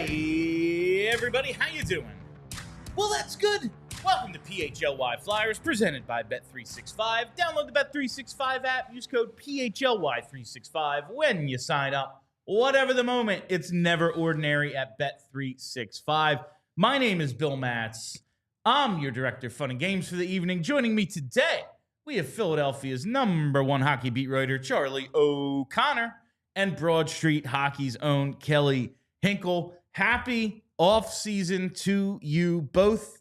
Hey everybody, how you doing? Well, that's good. Welcome to PHLY Flyers, presented by Bet365. Download the Bet365 app. Use code PHLY365 when you sign up. Whatever the moment, it's never ordinary at Bet365. My name is Bill Matz. I'm your director of fun and games for the evening. Joining me today, we have Philadelphia's #1 hockey beat writer, Charlie O'Connor, and Broad Street Hockey's own Kelly Hinkle. Happy off-season to you both.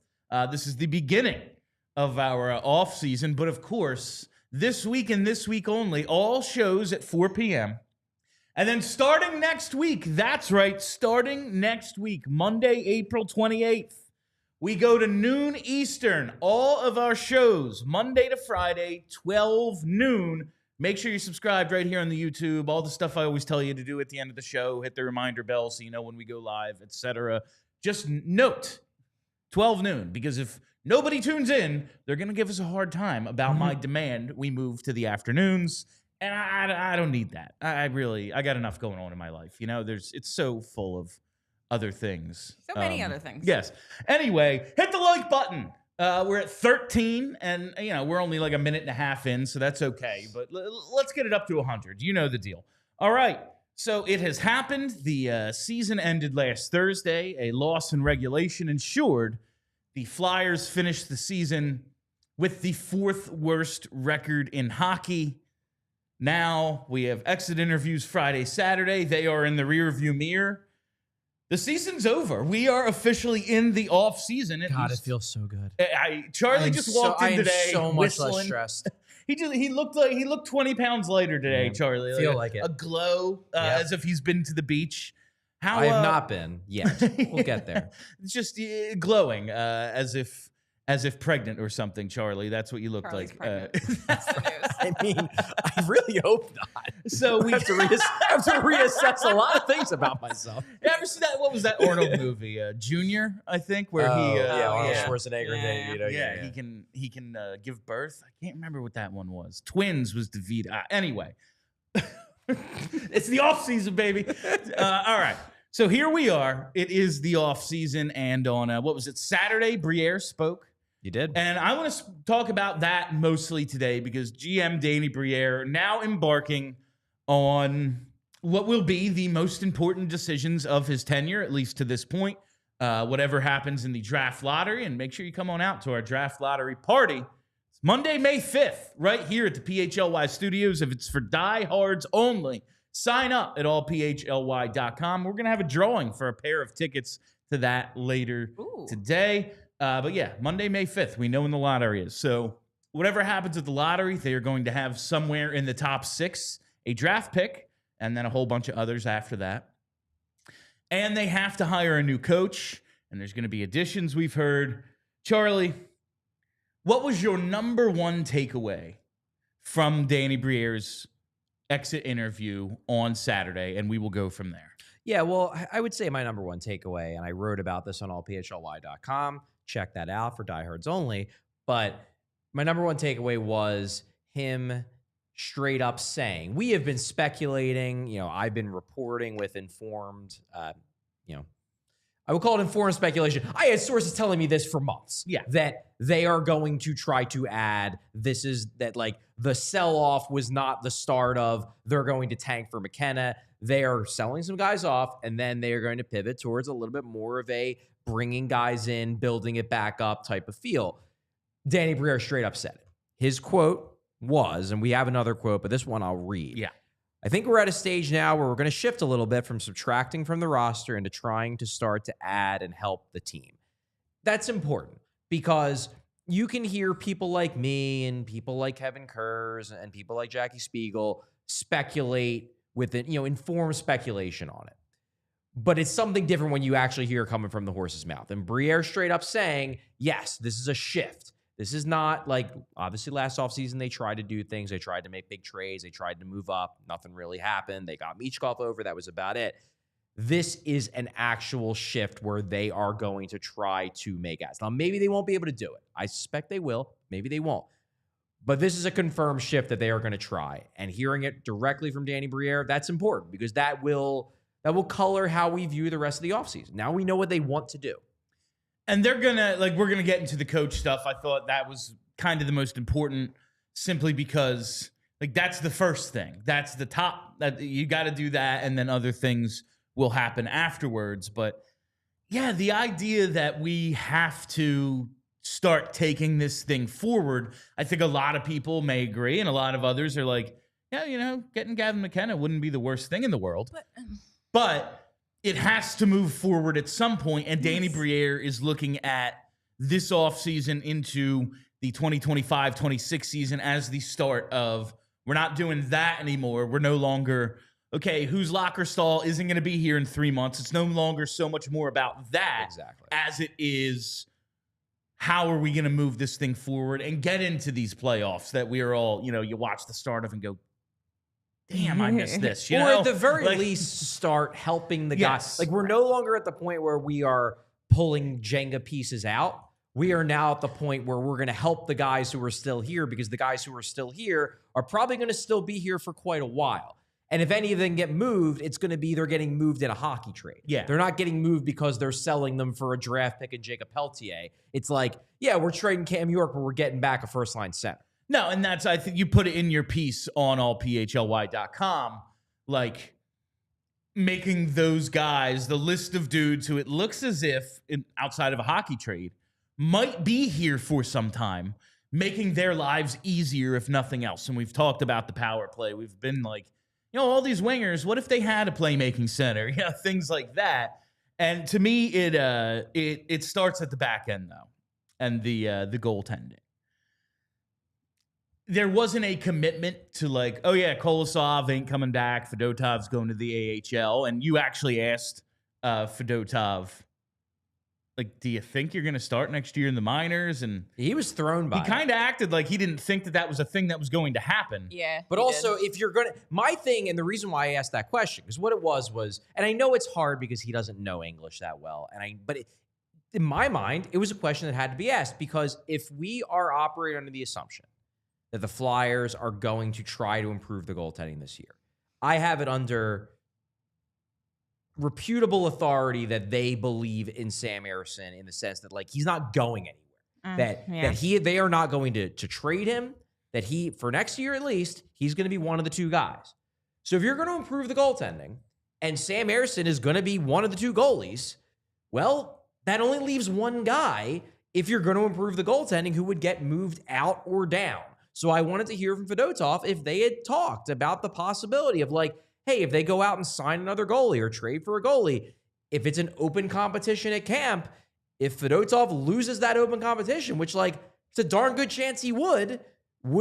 This is the beginning of our off-season, but of course, this week and this week only, all shows at 4 p.m. And then starting next week, that's right, starting next week, Monday, April 28th, we go to noon Eastern. All of our shows, Monday to Friday, 12 noon. Make sure you're subscribed right here on the YouTube. All the stuff I always tell you to do at the end of the show. Hit the reminder bell so you know when we go live, etc. Just note 12 noon, because if nobody tunes in, they're going to give us a hard time about my demand we move to the afternoons. And I don't need that. I got enough going on in my life. You know, it's so full of other things. So many other things. Yes. Anyway, hit the like button. We're at 13, and we're only like a minute and a half in, so that's okay. But let's get it up to 100. You know the deal. All right. So it has happened. The season ended last Thursday. A loss in regulation ensured the Flyers finished the season with the 4th worst record in hockey. Now we have exit interviews Friday, Saturday. They are in the rearview mirror. The season's over. We are officially in the off season. God, it feels so good. Charlie just walked in today. I am so much whistling. less stressed. He looked 20 pounds lighter today, Yeah, Charlie. Feel like it. A glow, as if he's been to the beach. I have not been yet. We'll get there. Just glowing, as if pregnant or something, Charlie. That's what you look Charlie's like. That's the news. I mean, I really hope not. So we have to reassess a lot of things about myself. You ever see that? What was that Arnold movie? Junior, I think, where Arnold yeah. Schwarzenegger and Danny Briere. Yeah, he can give birth. I can't remember what that one was. Twins was DeVito. Anyway, it's the off season, baby. All right. So here we are. It is the off season, and on what was it, Saturday? Briere spoke. You did. And I want to talk about that mostly today because GM Danny Briere now embarking on what will be the most important decisions of his tenure, at least to this point. Whatever happens in the draft lottery, and make sure you come on out to our draft lottery party. It's Monday, May 5th, right here at the PHLY studios. If it's for diehards only, sign up at allphly.com. We're going to have a drawing for a pair of tickets to that later today. But yeah, Monday, May 5th, we know when the lottery is. So whatever happens at the lottery, they are going to have somewhere in the top 6 a draft pick, and then a whole bunch of others after that. And they have to hire a new coach, and there's going to be additions we've heard. Charlie, what was your #1 takeaway from Danny Briere's exit interview on Saturday? And we will go from there. Yeah, well, I would say my #1 takeaway, and I wrote about this on allphly.com. Check that out for diehards only. But my #1 takeaway was him straight up saying, we have been speculating, I've been reporting with informed, I would call it informed speculation. I had sources telling me this for months. Yeah. That they are going to try to add, the sell-off was not the start of, they're going to tank for McKenna. They are selling some guys off, and then they are going to pivot towards a little bit more of a bringing guys in, building it back up type of feel. Danny Briere straight up said it. His quote was, and we have another quote, but this one I'll read. Yeah. I think we're at a stage now where we're going to shift a little bit from subtracting from the roster into trying to start to add and help the team. That's important because you can hear people like me and people like Kevin Kurz and people like Jackie Spiegel speculate with it, informed speculation on it. But it's something different when you actually hear it coming from the horse's mouth. And Briere straight up saying, yes, this is a shift. This is not like, obviously last offseason they tried to do things. They tried to make big trades. They tried to move up. Nothing really happened. They got Michkov over. That was about it. This is an actual shift where they are going to try to make ads. Now, maybe they won't be able to do it. I suspect they will. Maybe they won't. But this is a confirmed shift that they are going to try. And hearing it directly from Danny Briere, that's important because that will that will color how we view the rest of the offseason. Now we know what they want to do. And they're going to, like, we're going to get into the coach stuff. I thought that was kind of the most important simply because, like, that's the first thing. That's the top. That you got to do that, and then other things will happen afterwards. But, yeah, the idea that we have to start taking this thing forward, I think a lot of people may agree, and a lot of others are like, yeah, you know, getting Gavin McKenna wouldn't be the worst thing in the world. But it has to move forward at some point, and Danny Briere is looking at this offseason into the 2025-26 season as the start of, we're not doing that anymore. We're no longer, okay, whose locker stall isn't going to be here in 3 months. It's no longer so much more about that as it is, how are we going to move this thing forward and get into these playoffs that we are all, you know, you watch the start of and go, damn, I missed this. You know? At the very least, start helping the guys. Like, we're no longer at the point where we are pulling Jenga pieces out. We are now at the point where we're going to help the guys who are still here, because the guys who are still here are probably going to still be here for quite a while. And if any of them get moved, it's going to be they're getting moved in a hockey trade. Yeah. They're not getting moved because they're selling them for a draft pick and Jacob Peltier. It's like, yeah, we're trading Cam York, but we're getting back a first-line center. No, and that's, I think you put it in your piece on allphly.com, like, making those guys, the list of dudes who it looks as if, outside of a hockey trade, might be here for some time, making their lives easier, if nothing else. And we've talked about the power play. We've been like, you know, all these wingers, what if they had a playmaking center? You know, things like that. And to me, it starts at the back end, though, and the goaltending. There wasn't a commitment to, like, oh, yeah, Kolosov ain't coming back. Fedotov's going to the AHL. And you actually asked Fedotov, like, do you think you're going to start next year in the minors? And he was thrown by it. He kind of acted like he didn't think that was a thing that was going to happen. Yeah. But also, if you're going to, my thing, and the reason why I asked that question, because what it was, and I know it's hard because he doesn't know English that well, but in my mind, it was a question that had to be asked, because if we are operating under the assumption that the Flyers are going to try to improve the goaltending this year, I have it under reputable authority that they believe in Sam Ersson, in the sense that, like, he's not going anywhere. They are not going to trade him. That he, for next year at least, he's going to be one of the two guys. So if you're going to improve the goaltending and Sam Ersson is going to be one of the two goalies, well, that only leaves one guy if you're going to improve the goaltending who would get moved out or down. So I wanted to hear from Fedotov if they had talked about the possibility of, like, hey, if they go out and sign another goalie or trade for a goalie, if it's an open competition at camp, if Fedotov loses that open competition, which, like, it's a darn good chance he would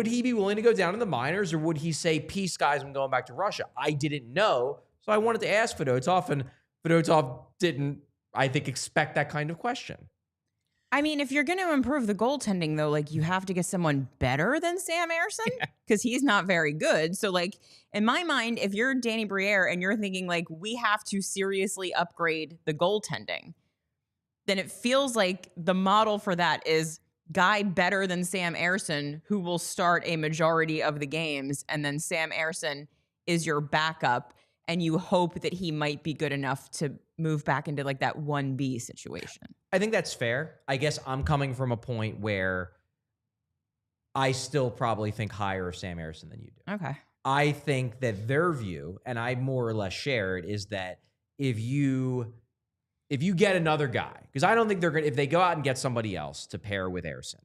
he be willing to go down in the minors, or would he say, peace, guys, I'm going back to Russia? I didn't know. So I wanted to ask Fedotov, and Fedotov didn't, I think, expect that kind of question. I mean, if you're going to improve the goaltending, though, like, you have to get someone better than Sam Ersson, because he's not very good. So, like, in my mind, if you're Danny Briere and you're thinking, like, we have to seriously upgrade the goaltending, then it feels like the model for that is guy better than Sam Ersson, who will start a majority of the games, and then Sam Ersson is your backup, and you hope that he might be good enough to move back into, like, that 1B situation. I think that's fair. I guess I'm coming from a point where I still probably think higher of Sam Ersson than you do. Okay. I think that their view, and I more or less share it, is that if you get another guy, because I don't think they're going to, if they go out and get somebody else to pair with Ersson,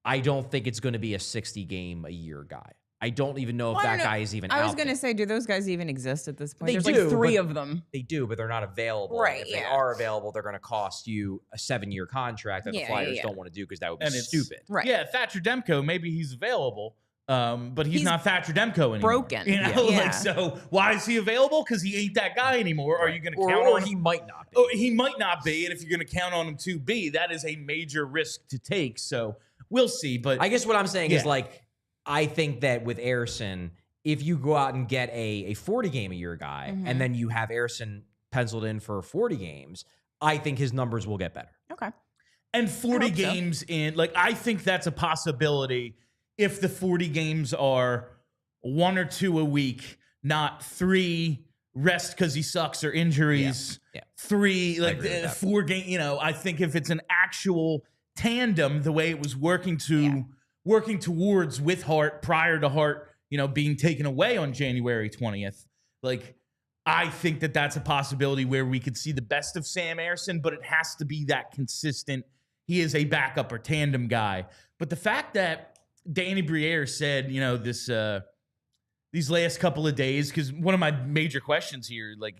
I don't think it's going to be a 60-game-a-year guy. I don't even know if that guy is even out there. I was going to say, do those guys even exist at this point? There's like 3 of them. They do, but they're not available. Right, if they are available, they're going to cost you a 7-year contract that the Flyers don't want to do, because that would be stupid. Right. Yeah, Thatcher Demko, maybe he's available, but he's not Thatcher Demko anymore. Broken. You know, like, so why is he available? Because he ain't that guy anymore. Are you going to count on him? Or he might not be. Oh, he might not be, and if you're going to count on him to be, that is a major risk to take. So we'll see. But I guess what I'm saying is, like, I think that with Ersson, if you go out and get a 40-game-a-year guy, and then you have Ersson penciled in for 40 games, I think his numbers will get better. Okay. And 40 games in, like, I think that's a possibility if the 40 games are 1 or 2 a week, not 3 rest because he sucks or injuries. Yeah. 3, like 4 game. You know, I think if it's an actual tandem, the way it was working towards with Hart prior to Hart, you know, being taken away on January 20th, like I think that that's a possibility where we could see the best of Sam Ersson, but it has to be that consistent. He is a backup or tandem guy. But the fact that Danny Briere said, you know, this these last couple of days, because one of my major questions here, like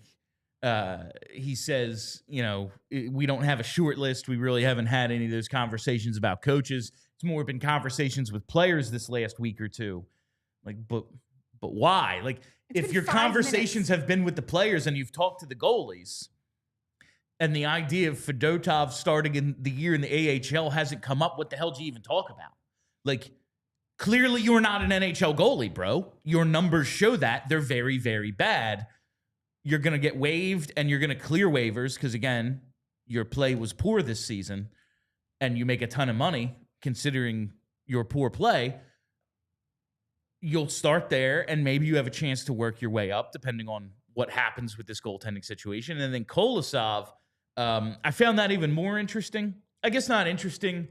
he says, you know, we don't have a short list. We really haven't had any of those conversations about coaches. It's more been conversations with players this last week or two. Like, but why? Like, if your conversations have been with the players and you've talked to the goalies, and the idea of Fedotov starting in the year in the AHL hasn't come up, what the hell do you even talk about? Like, clearly you're not an NHL goalie, bro. Your numbers show that. They're very, very bad. You're going to get waived and you're going to clear waivers because, again, your play was poor this season and you make a ton of money considering your poor play. You'll start there and maybe you have a chance to work your way up depending on what happens with this goaltending situation. And then Kolosov, I found that even more interesting. I guess not interesting,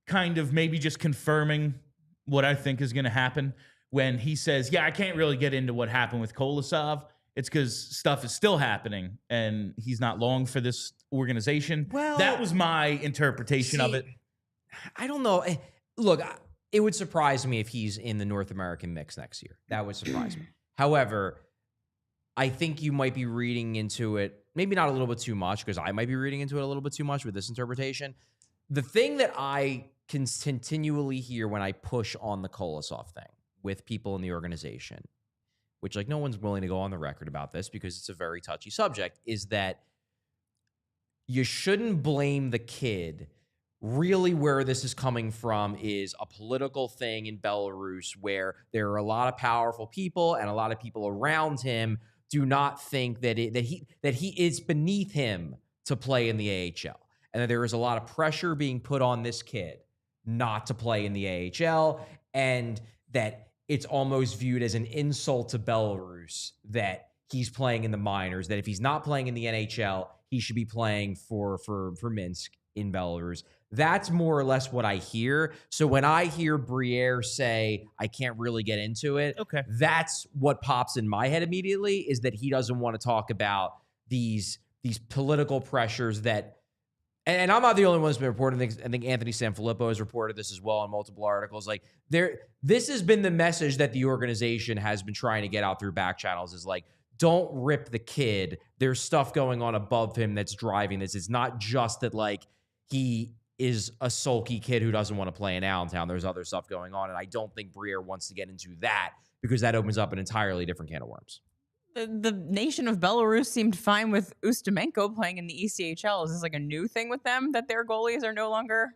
kind of maybe just confirming what I think is going to happen when he says, yeah, I can't really get into what happened with Kolosov. It's because stuff is still happening and he's not long for this organization. Well, that was my interpretation of it. I don't know. Look, it would surprise me if he's in the North American mix next year. That would surprise me. However, I think you might be reading into it, maybe not a little bit too much, because I might be reading into it a little bit too much with this interpretation. The thing that I can continually hear when I push on the Kolosov thing with people in the organization, which like no one's willing to go on the record about this because it's a very touchy subject, is that you shouldn't blame the kid. Really where this is coming from is a political thing in Belarus where there are a lot of powerful people and a lot of people around him do not think that he is beneath him to play in the AHL. And that there is a lot of pressure being put on this kid not to play in the AHL, and that it's almost viewed as an insult to Belarus that he's playing in the minors, that if he's not playing in the NHL, he should be playing for Minsk in Belarus. That's more or less what I hear. So when I hear Briere say, I can't really get into it, okay, that's what pops in my head immediately, is that he doesn't want to talk about these political pressures that, and I'm not the only one who's been reporting things. I think Anthony Sanfilippo has reported this as well in multiple articles. Like, this has been the message that the organization has been trying to get out through back channels, is like, don't rip the kid. There's stuff going on above him that's driving this. It's not just that, like, he is a sulky kid who doesn't want to play in Allentown. There's other stuff going on, and I don't think Briere wants to get into that because that opens up an entirely different can of worms. The nation of Belarus seemed fine with Ustimenko playing in the ECHL. Is this like a new thing with them that their goalies are no longer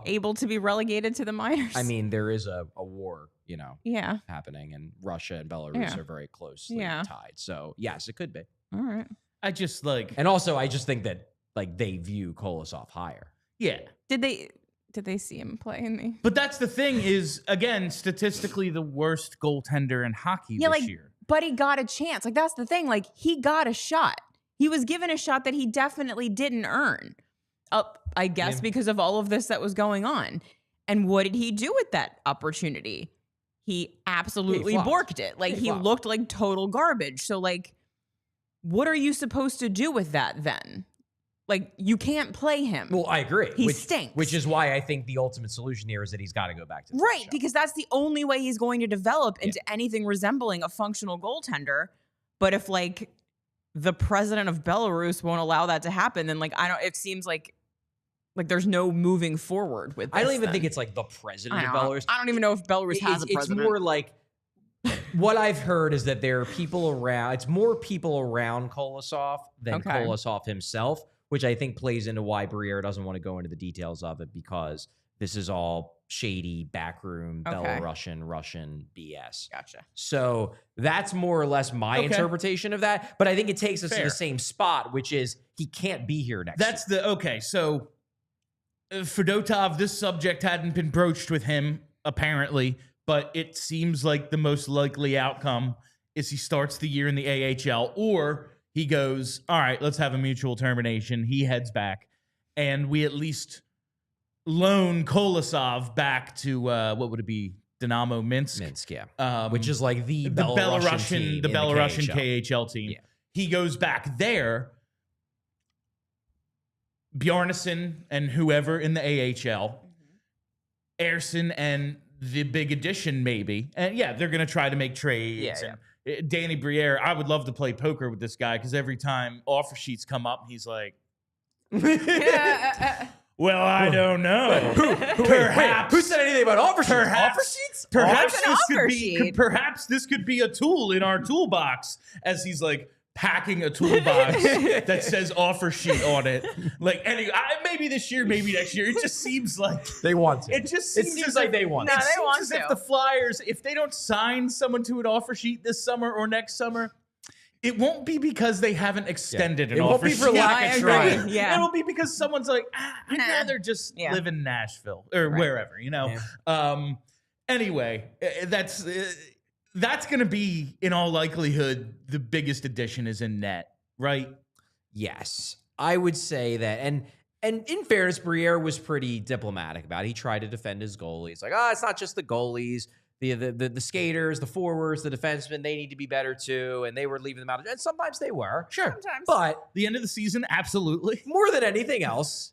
able to be relegated to the minors? I mean, there is a war, happening, and Russia and Belarus are very closely tied. So, yes, it could be. All right. I just like... And also, I just think that like they view Kolosov higher. Yeah. Did they see him play in the... But that's the thing is, again, statistically the worst goaltender in hockey this year. But he got a chance. Like, that's the thing. Like, he got a shot. He was given a shot that he definitely didn't earn. I guess because of all of this that was going on. And what did he do with that opportunity? He absolutely borked it. Like, he looked like total garbage. So, like, what are you supposed to do with that then? Like, you can't play him. Well, I agree. He stinks. Which is why I think the ultimate solution here is that he's got to go back to the right, because that's the only way he's going to develop into anything resembling a functional goaltender. But if, like, the president of Belarus won't allow that to happen, then, like, it seems like there's no moving forward with this. I don't even think it's, like, the president of Belarus. I don't even know if Belarus has a president. It's more like... What I've heard is that there are people around... It's more people around Kolosov than Kolosov himself, which I think plays into why Briere doesn't want to go into the details of it, because this is all shady, backroom, Belarusian, Russian BS. Gotcha. So that's more or less my interpretation of that. But I think it takes us to the same spot, which is he can't be here next year. Okay, so Fedotov, this subject hadn't been broached with him, apparently, but it seems like the most likely outcome is he starts the year in the AHL, or he goes, all right, let's have a mutual termination. He heads back, and we at least loan Kolosov back to what would it be? Dynamo Minsk. Minsk, yeah. Which is like the Belarusian KHL. KHL team. Yeah. He goes back there. Bjarnason and whoever in the AHL, Ersson and the big addition maybe. And yeah, they're going to try to make trades. Yeah. Danny Briere, I would love to play poker with this guy because every time offer sheets come up, he's like, well, I don't know. Perhaps. Who said anything about offer sheets? Perhaps, Offer sheets? Perhaps this could be a tool in our toolbox, as he's like packing a toolbox that says offer sheet on it. Like, maybe this year, maybe next year. It just seems like they want to. It just seems like they want to. No, they want as to. if the Flyers, if they don't sign someone to an offer sheet this summer or next summer, it won't be because they haven't extended an offer sheet. It won't be for lack of trying. Yeah. It'll be because someone's like, I'd rather just live in Nashville or wherever, you know? Yeah. Anyway, that's going to be, in all likelihood, the biggest addition is in net, right? Yes. I would say that. And in fairness, Briere was pretty diplomatic about it. He tried to defend his goalie. It's like, it's not just the goalies. The skaters, the forwards, the defensemen, they need to be better too. And they were leaving them out. And sometimes they were. Sure. Sometimes. But the end of the season, absolutely. More than anything else,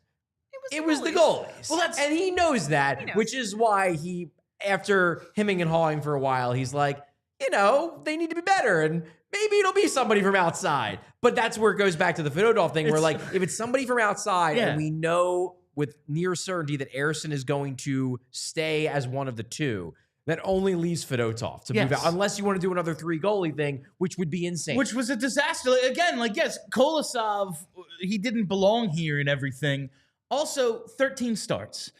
it was the goalies. Well, and he knows that, which is why he, after hemming and hawing for a while, he's like, they need to be better. And maybe it'll be somebody from outside. But that's where it goes back to the Fedotov thing, where like, if it's somebody from outside and we know with near certainty that Ersson is going to stay as one of the two, that only leaves Fedotov to move out, unless you want to do another 3 goalie thing, which would be insane. Which was a disaster. Again, yes, Kolosov, he didn't belong here and everything. Also, 13 starts.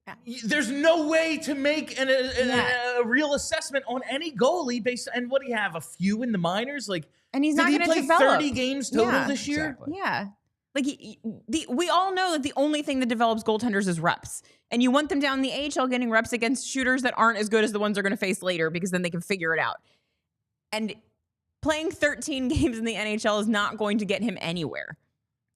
Yeah. There's no way to make a real assessment on any goalie based on what do you have? A few in the minors, and he's not going to play develop 30 games total this year. Exactly. Yeah. We all know that the only thing that develops goaltenders is reps. And you want them down in the AHL getting reps against shooters that aren't as good as the ones they're going to face later, because then they can figure it out. And playing 13 games in the NHL is not going to get him anywhere.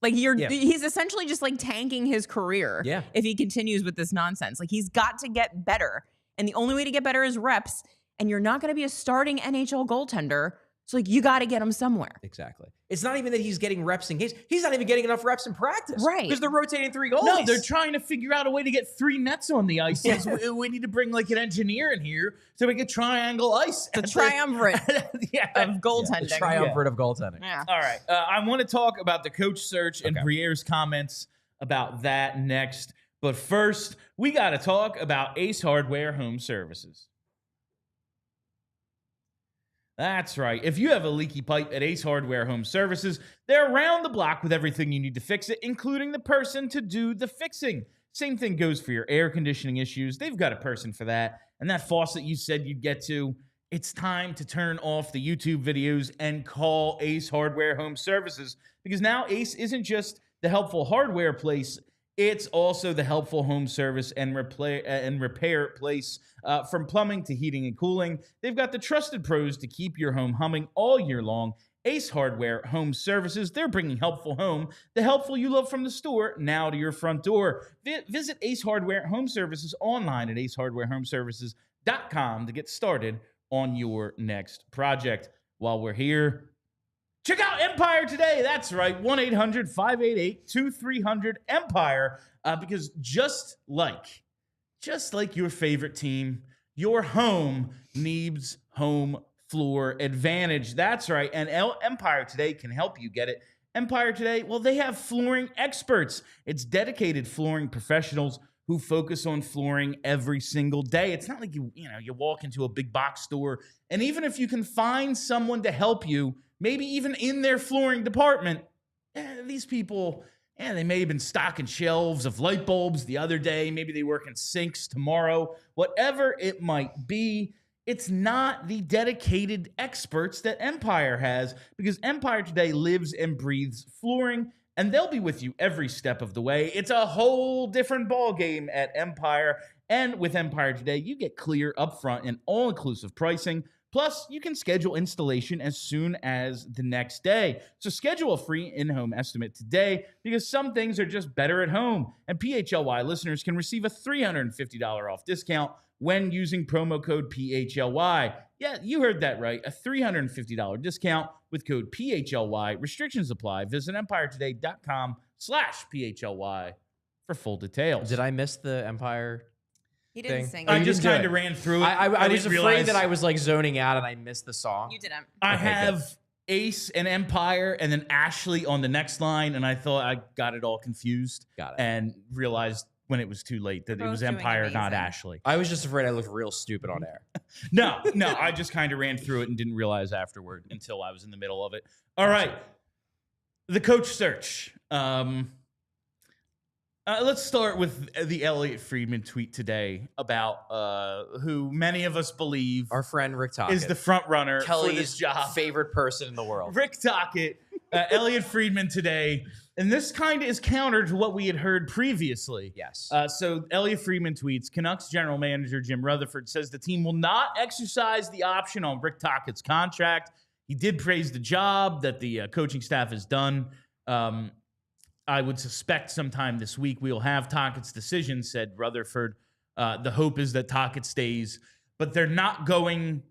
He's essentially just tanking his career if he continues with this nonsense. He's got to get better. And the only way to get better is reps. And you're not going to be a starting NHL goaltender. So you got to get him somewhere. Exactly. It's not even that he's getting reps in games. He's not even getting enough reps in practice. Right. Because they're rotating 3 goalies. No, they're trying to figure out a way to get 3 nets on the ice. We need to bring an engineer in here so we can triangle ice. The triumvirate of goaltending. The triumvirate of goaltending. Yeah. All right. I want to talk about the coach search and Briere's comments about that next. But first, we got to talk about Ace Hardware Home Services. That's right. If you have a leaky pipe at Ace Hardware Home Services, they're around the block with everything you need to fix it, including the person to do the fixing. Same thing goes for your air conditioning issues. They've got a person for that. And that faucet you said you'd get to, it's time to turn off the YouTube videos and call Ace Hardware Home Services, because now Ace isn't just the helpful hardware place. It's also the helpful home service and repair place. From plumbing to heating and cooling, they've got the trusted pros to keep your home humming all year long. Ace Hardware Home Services, they're bringing helpful home, the helpful you love from the store, now to your front door. Visit Ace Hardware Home Services online at acehardwarehomeservices.com to get started on your next project. While we're here, check out Empire today. That's right, 1-800-588-2300-EMPIRE. Because just like your favorite team, your home needs home floor advantage. That's right. And Empire Today can help you get it. Empire Today, well, they have flooring experts. It's dedicated flooring professionals who focus on flooring every single day. It's not like you walk into a big box store, and even if you can find someone to help you, maybe even in their flooring department, these people, they may have been stocking shelves of light bulbs the other day. Maybe they work in sinks tomorrow. Whatever it might be, it's not the dedicated experts that Empire has, because Empire Today lives and breathes flooring, and they'll be with you every step of the way. It's a whole different ballgame at Empire. And with Empire Today, you get clear, upfront, and all-inclusive pricing Plus, you can schedule installation as soon as the next day. So schedule a free in-home estimate today because some things are just better at home. And PHLY listeners can receive a $350 off discount when using promo code PHLY. Yeah, you heard that right. A $350 discount with code PHLY. Restrictions apply. Visit EmpireToday.com/PHLY for full details. Did I miss the Empire? He didn't thing? sing. I it. just kind of ran through it. I was didn't afraid realize- that I was like zoning out and I missed the song. You didn't. I Okay, have Ace and Empire and then Ashley on the next line, and I thought I got it all confused. Got it. And realized when it was too late that it Both was doing Empire, not amazing. Ashley. I was just afraid I looked real stupid on air. No, I just kind of ran through it and didn't realize afterward until I was in the middle of it. All right, the coach search. Let's start with the Elliot Friedman tweet today about who many of us believe Our friend Rick Tocchet is the front runner for this Kelly's job. favorite person in the world. Rick Tocchet, Elliot Friedman today. And this kind of is counter to what we had heard previously. Yes. So Elliot Friedman tweets, Canucks general manager Jim Rutherford says the team will not exercise the option on Rick Tocchet's contract. He did praise the job that the coaching staff has done. I would suspect sometime this week we'll have Tocchet's decision, said Rutherford. The hope is that Tocchet stays, but they're not going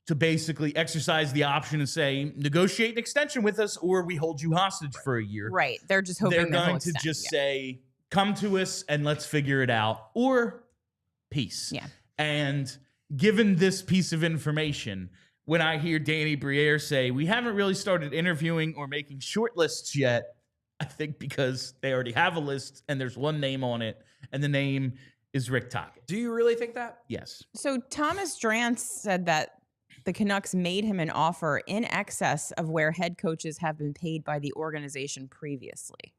to basically exercise the option and say, negotiate an extension with us or we hold you hostage for a year. Right. They're just hoping They're that he'll going to extend, just yeah. say, come to us and let's figure it out, or peace. Yeah. And given this piece of information, when I hear Danny Briere say, we haven't really started interviewing or making short lists yet, I think because they already have a list and there's one name on it, and the name is Rick Tocchet. Do you really think that? Yes. So Thomas Drance said that the Canucks made him an offer in excess of where head coaches have been paid by the organization previously.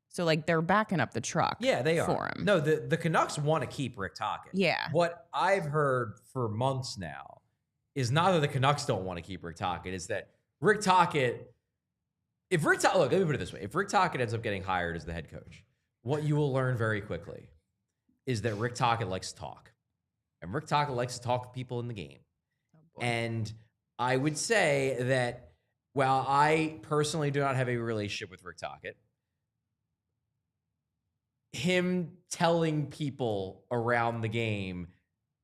So, like, they're backing up the truck Yeah, they are. for him. No, the Canucks want to keep Rick Tocchet. Yeah. What I've heard for months now is not that the Canucks don't want to keep Rick Tocchet, it's that Rick Tocchet, look, let me put it this way. If Rick Tocchet ends up getting hired as the head coach, what you will learn very quickly is that Rick Tocchet likes to talk. And Rick Tocchet likes to talk to people in the game. And I would say that while I personally do not have a relationship with Rick Tocchet, him telling people around the game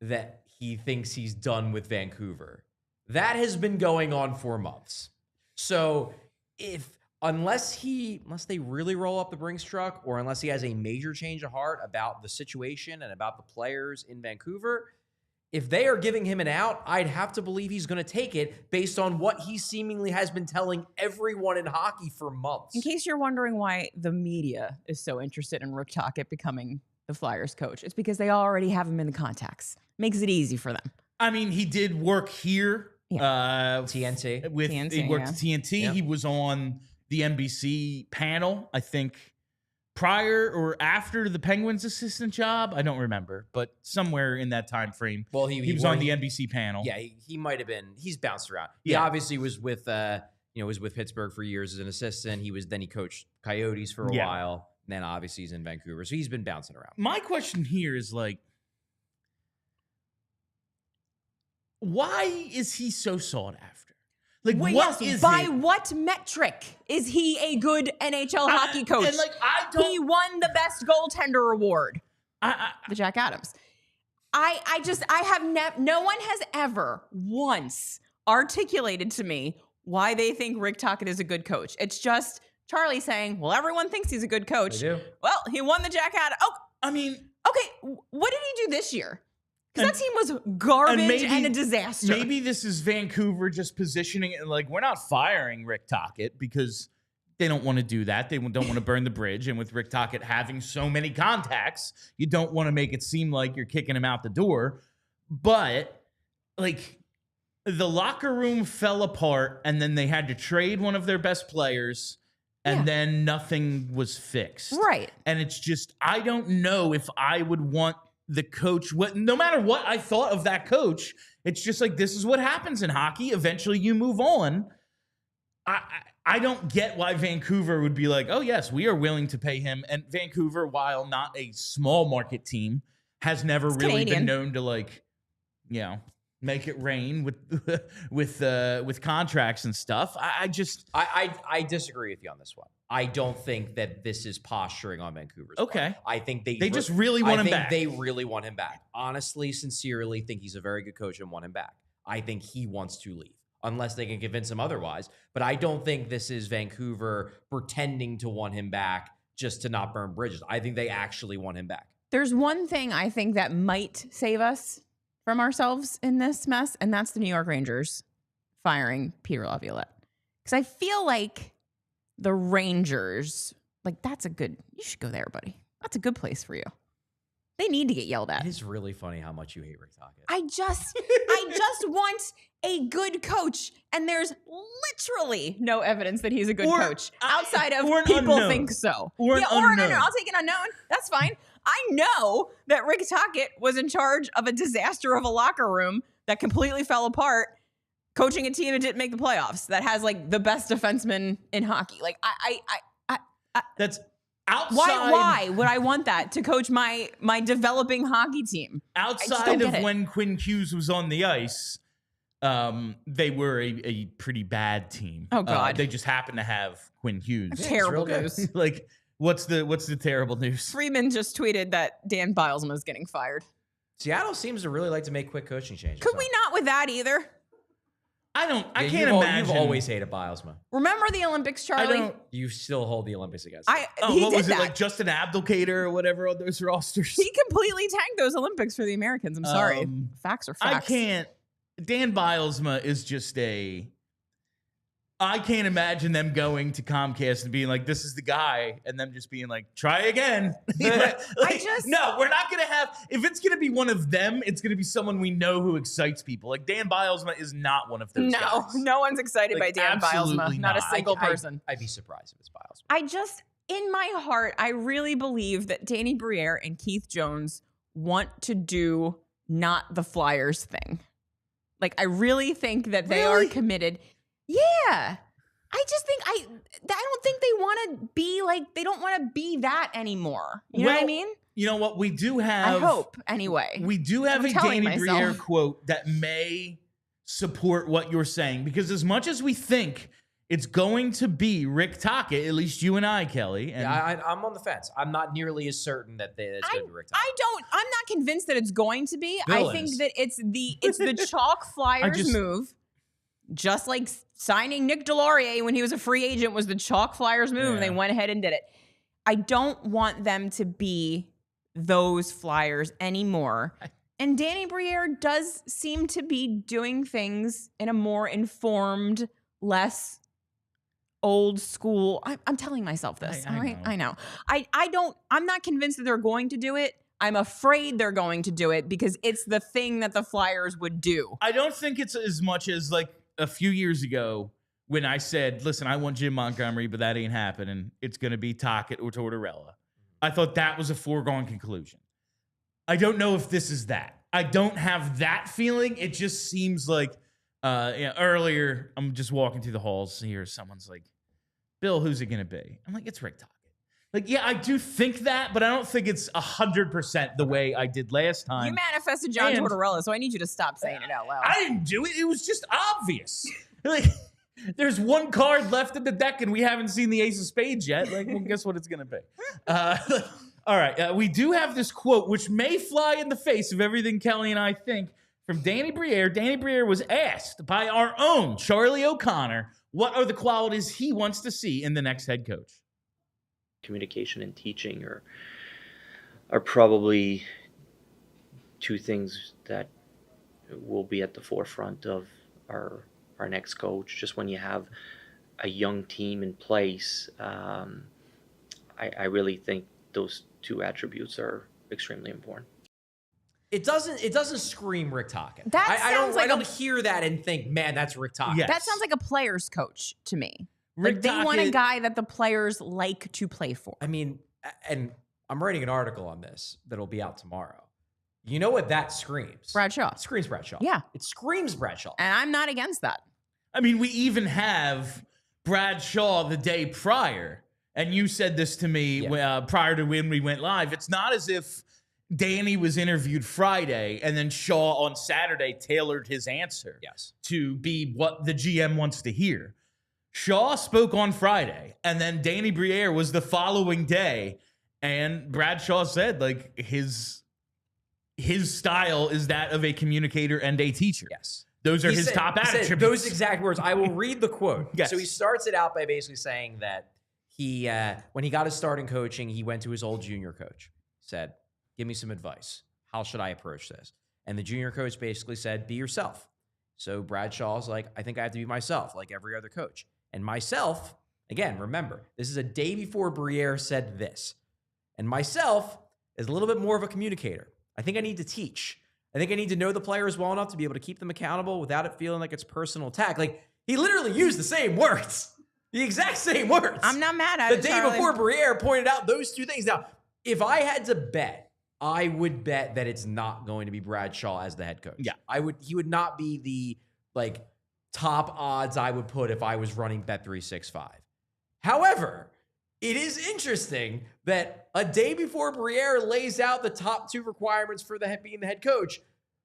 that he thinks he's done with Vancouver, that has been going on for months. So unless they really roll up the Brinks truck, or unless he has a major change of heart about the situation and about the players in Vancouver, if they are giving him an out, I'd have to believe he's going to take it based on what he seemingly has been telling everyone in hockey for months. In case you're wondering why the media is so interested in Rick Tocchet becoming the Flyers coach, it's because they already have him in the contacts. Makes it easy for them. I mean, he did work here. TNT. He worked at TNT. Yeah. He was on the NBC panel, I think, prior or after the Penguins assistant job. I don't remember, but somewhere in that time frame. Well, he was on the NBC panel. Yeah, he might have been. He's bounced around. He Yeah. obviously was with was with Pittsburgh for years as an assistant. Then he coached Coyotes for a Yeah. while. And then obviously he's in Vancouver. So he's been bouncing around. My question here is like, why is he so sought after? Like, Wait, what yes, is by it? what metric is he a good NHL hockey coach? And like, I don't. He won the best goaltender award, the Jack Adams. No one has ever once articulated to me why they think Rick Tocchet is a good coach. It's just Charlie saying, well, everyone thinks he's a good coach. They do. Well, he won the Jack Adams. Oh, I mean, okay. What did he do this year? Because that And- team was garbage maybe- and a disaster. maybe this is Vancouver just positioning it like, we're not firing Rick Tocchet because they don't want to do that. They don't want to burn the bridge. And with Rick Tocchet having so many contacts, you don't want to make it seem like you're kicking him out the door. But like, the locker room fell apart, and then they had to trade one of their best players, and Yeah. then nothing was fixed. Right. And it's just, I don't know if I would want the coach, no matter what I thought of that coach, it's just like, this is what happens in hockey. Eventually you move on. I don't get why Vancouver would be like, oh yes, we are willing to pay him. And Vancouver, while not a small market team, has never really Canadian. been known to like, make it rain with contracts and stuff. I disagree with you on this one. I don't think that this is posturing on Vancouver's Okay. part. I think they just really want him back. They really want him back. Honestly, sincerely, think he's a very good coach and want him back. I think he wants to leave, unless they can convince him otherwise. But I don't think this is Vancouver pretending to want him back just to not burn bridges. I think they actually want him back. There's one thing I think that might save us from ourselves in this mess, and that's the New York Rangers firing Peter Laviolette. Because I feel like the Rangers, like you should go there, buddy. That's a good place for you. They need to get yelled at. It is really funny how much you hate Rick Tocchet. I just want a good coach, and there's literally no evidence that he's a good coach outside of people think so. Or an unknown. I'll take an unknown. That's fine. I know that Rick Tocchet was in charge of a disaster of a locker room that completely fell apart, coaching a team that didn't make the playoffs, that has like the best defenseman in hockey. Like that's outside. Why would I want that to coach my developing hockey team? Outside of when Quinn Hughes was on the ice, they were a pretty bad team. Oh God, they just happened to have Quinn Hughes. Terrible news. Like, what's the terrible news? Freeman just tweeted that Dan Bilesma is getting fired. Seattle seems to really like to make quick coaching changes. Could we not with that either? I can't imagine. You've always hated Bilesma. Remember the Olympics, Charlie? You still hold the Olympics against him. What was it, like Justin Abdelkader or whatever on those rosters? He completely tanked those Olympics for the Americans. I'm sorry. Facts are facts. I can't. Dan Bilesma is just I can't imagine them going to Comcast and being like, this is the guy, and them just being like, try again. No, we're not going to have, if it's going to be one of them, it's going to be someone we know who excites people. Like, Dan Bilesma is not one of those guys. No one's excited by Dan Bilesma. Not a single person. I'd be surprised if it's Bilesma. In my heart, I really believe that Danny Briere and Keith Jones want to do not the Flyers thing. Like, I really think that they are committed. Yeah. I just think I don't think they want to be like, they don't want to be that anymore. You know what I mean? You know what? We do have, I hope anyway. We do have a Danny Briere quote that may support what you're saying, because as much as we think it's going to be Rick Tocchet, at least you and I, Kelly. And I'm on the fence. I'm not nearly as certain that it's going to be Rick Tocchet. I'm not convinced that it's going to be. I think that it's the chalk Flyers move. Just like signing Nick Delorier when he was a free agent was the chalk Flyers move, and they went ahead and did it. I don't want them to be those Flyers anymore. And Danny Briere does seem to be doing things in a more informed, less old school. I'm telling myself this, all right? I know. I'm not convinced that they're going to do it. I'm afraid they're going to do it because it's the thing that the Flyers would do. I don't think it's as much as like a few years ago when I said, listen, I want Jim Montgomery, but that ain't happening. It's going to be Tocchet or Tortorella. I thought that was a foregone conclusion. I don't know if this is that. I don't have that feeling. It just seems like earlier, I'm just walking through the halls here. Someone's like, Bill, who's it going to be? I'm like, it's Rick Tocchet. Like, yeah, I do think that, but I don't think it's 100% the way I did last time. You manifested John Tortorella, so I need you to stop saying it out loud. I didn't do it. It was just obvious. Like, there's one card left in the deck, and we haven't seen the Ace of Spades yet. Like, well, guess what it's going to be? All right. We do have this quote, which may fly in the face of everything Kelly and I think, from Danny Briere. Danny Briere was asked by our own Charlie O'Connor what are the qualities he wants to see in the next head coach. Communication and teaching are probably two things that will be at the forefront of our next coach. Just when you have a young team in place, I really think those two attributes are extremely important. It doesn't scream Rick Tocchet. I don't hear that and think, man, that's Rick Tocchet. Yes. That sounds like a player's coach to me. Rick they want a guy that the players like to play for. I mean, and I'm writing an article on this that'll be out tomorrow. You know what that screams? Bradshaw. It screams Bradshaw. Yeah. It screams Bradshaw. And I'm not against that. I mean, we even have Bradshaw the day prior. And you said this to me prior to when we went live. It's not as if Danny was interviewed Friday, and then Shaw on Saturday tailored his answer to be what the GM wants to hear. Shaw spoke on Friday, and then Danny Briere was the following day, and Brad Shaw said, like, his style is that of a communicator and a teacher. Yes. Those are his top attributes. Those exact words. I will read the quote. Yes. So he starts it out by basically saying that he, when he got his starting coaching, he went to his old junior coach, said, give me some advice. How should I approach this? And the junior coach basically said, be yourself. So Brad Shaw's like, I think I have to be myself like every other coach. And myself, again, remember, this is a day before Briere said this. And myself is a little bit more of a communicator. I think I need to teach. I think I need to know the players well enough to be able to keep them accountable without it feeling like it's personal attack. Like, he literally used the same words. The exact same words. I'm not mad at it, The day before Briere pointed out those two things. Now, if I had to bet, I would bet that it's not going to be Brad Shaw as the head coach. Yeah. He would not be the like top odds I would put if I was running Bet365. However, it is interesting that a day before Briere lays out the top 2 requirements for being the head coach,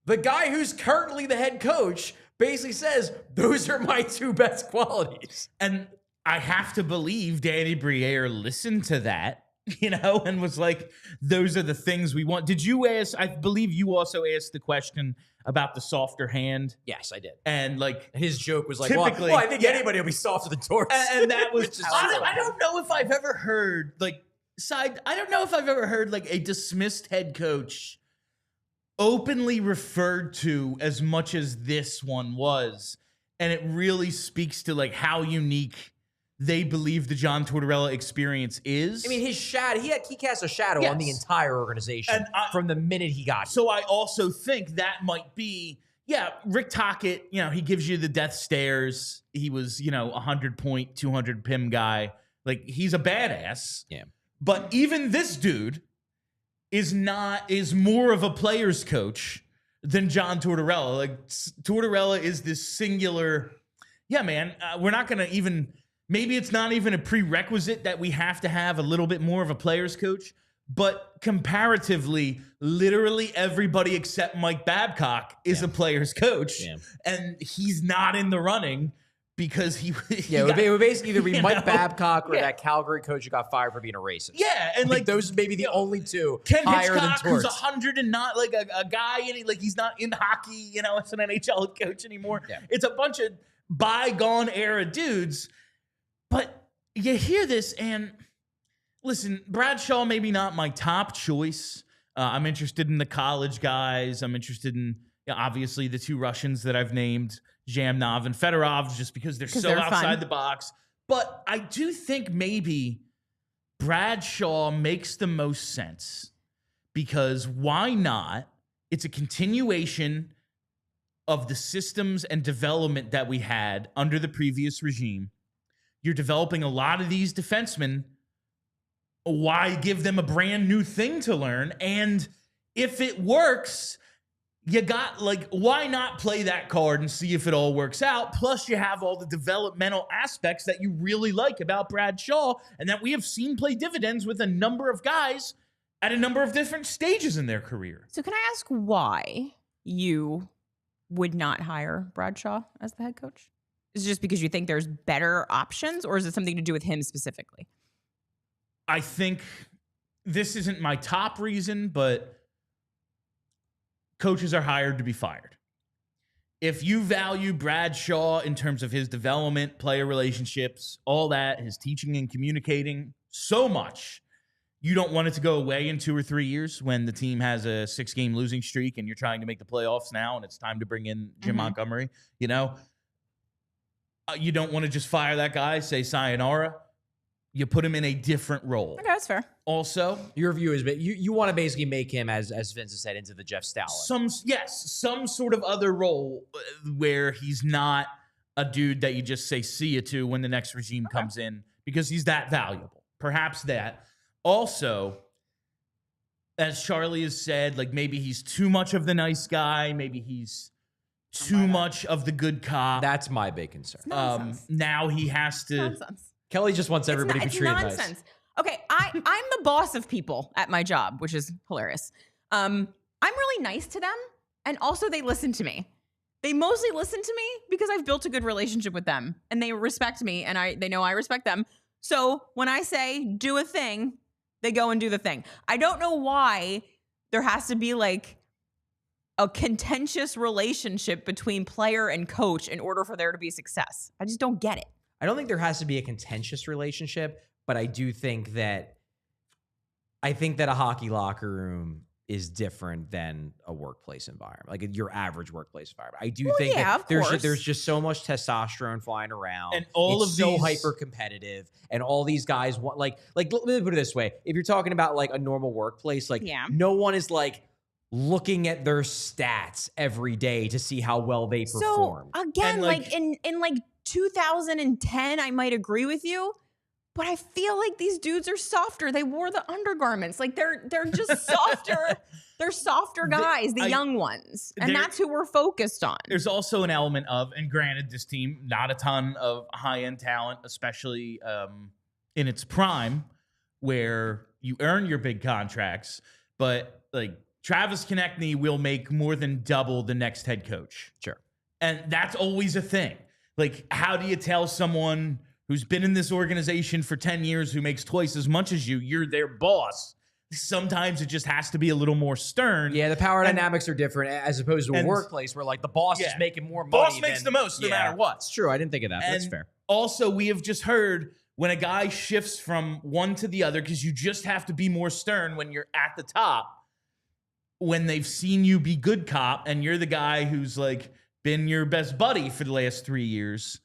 the guy who's currently the head coach basically says, those are my 2 best qualities. And I have to believe Danny Briere listened to that, you know, and was like, those are the things we want. Did you ask, I believe you also asked the question about the softer hand. Yes, I did. And like his joke was like, typically, well, I think anybody will be soft to the torch. And that was, I don't know if I've ever heard like a dismissed head coach openly referred to as much as this one was. And it really speaks to like how unique they believe the John Tortorella experience is. I mean, his shadow, he cast a shadow on the entire organization from the minute he got here. So I also think that might be, Rick Tocchet, you know, he gives you the death stares. He was, you know, 100-point, 200 PIM guy. Like, he's a badass. Yeah. But even this dude is more of a player's coach than John Tortorella. Like, Tortorella is this singular, we're not going to even... Maybe it's not even a prerequisite that we have to have a little bit more of a player's coach, but comparatively, literally everybody except Mike Babcock is a player's coach, and he's not in the running because it would basically either be Mike Babcock or that Calgary coach who got fired for being a racist. Yeah, and like those may be the only 2 Ken higher Hitchcock, than Torts. who's 100 and not like a guy, and he's not in hockey, you know, as an NHL coach anymore. Yeah. It's a bunch of bygone era dudes. But you hear this, and listen, Brad Shaw maybe not my top choice. I'm interested in the college guys. I'm interested in, obviously, the 2 Russians that I've named, Zhamnov and Fedorov, just because they're outside the box. But I do think maybe Brad Shaw makes the most sense because why not? It's a continuation of the systems and development that we had under the previous regime. You're developing a lot of these defensemen. Why give them a brand new thing to learn? And if it works, why not play that card and see if it all works out? Plus, you have all the developmental aspects that you really like about Brad Shaw and that we have seen play dividends with a number of guys at a number of different stages in their career. So can I ask why you would not hire Brad Shaw as the head coach? Is it just because you think there's better options, or is it something to do with him specifically? I think this isn't my top reason, but coaches are hired to be fired. If you value Brad Shaw in terms of his development, player relationships, all that, his teaching and communicating so much, you don't want it to go away in 2 or 3 years when the team has a 6-game losing streak and you're trying to make the playoffs now and it's time to bring in Jim Montgomery, you know? You don't want to just fire that guy, say sayonara. You put him in a different role. Okay, that's fair. Also, your view is you want to basically make him, as Vince said, into the Jeff Stalin. Some sort of other role where he's not a dude that you just say see you to when the next regime comes in because he's that valuable. Perhaps that. Also, as Charlie has said, like maybe he's too much of the nice guy. Maybe he's too much of the good cop. That's my big concern. Now he has to. Nonsense. Kelly just wants everybody to be treated nonsense. nice. Okay, I'm the boss of people at my job, which is hilarious. I'm really nice to them, and also they listen to me. They mostly listen to me because I've built a good relationship with them, and they respect me, and they know I respect them. So when I say do a thing, they go and do the thing. I don't know why there has to be like a contentious relationship between player and coach in order for there to be success. I just don't get it. I don't think there has to be a contentious relationship, but I do think that a hockey locker room is different than a workplace environment, like your average workplace environment. I do think that there's just so much testosterone flying around, and all it's so hyper competitive, and all these guys want like let me put it this way: if you're talking about like a normal workplace, like no one is like looking at their stats every day to see how well they perform. So again, like in like 2010, I might agree with you. But I feel like these dudes are softer. They wore the undergarments. Like they're just softer. They're softer guys, the young ones. And that's who we're focused on. There's also an element of, and granted, this team, not a ton of high-end talent, especially in its prime, where you earn your big contracts. But like Travis Konechny will make more than double the next head coach. Sure. And that's always a thing. Like, how do you tell someone who's been in this organization for 10 years, who makes twice as much as you, you're their boss? Sometimes it just has to be a little more stern. Yeah, the power dynamics are different as opposed to a workplace where like the boss is making more money. Boss makes the most no matter what. It's true. I didn't think of that. That's fair. Also, we have just heard when a guy shifts from one to the other, because you just have to be more stern when you're at the top, when they've seen you be good cop and you're the guy who's like been your best buddy for the last 3 years,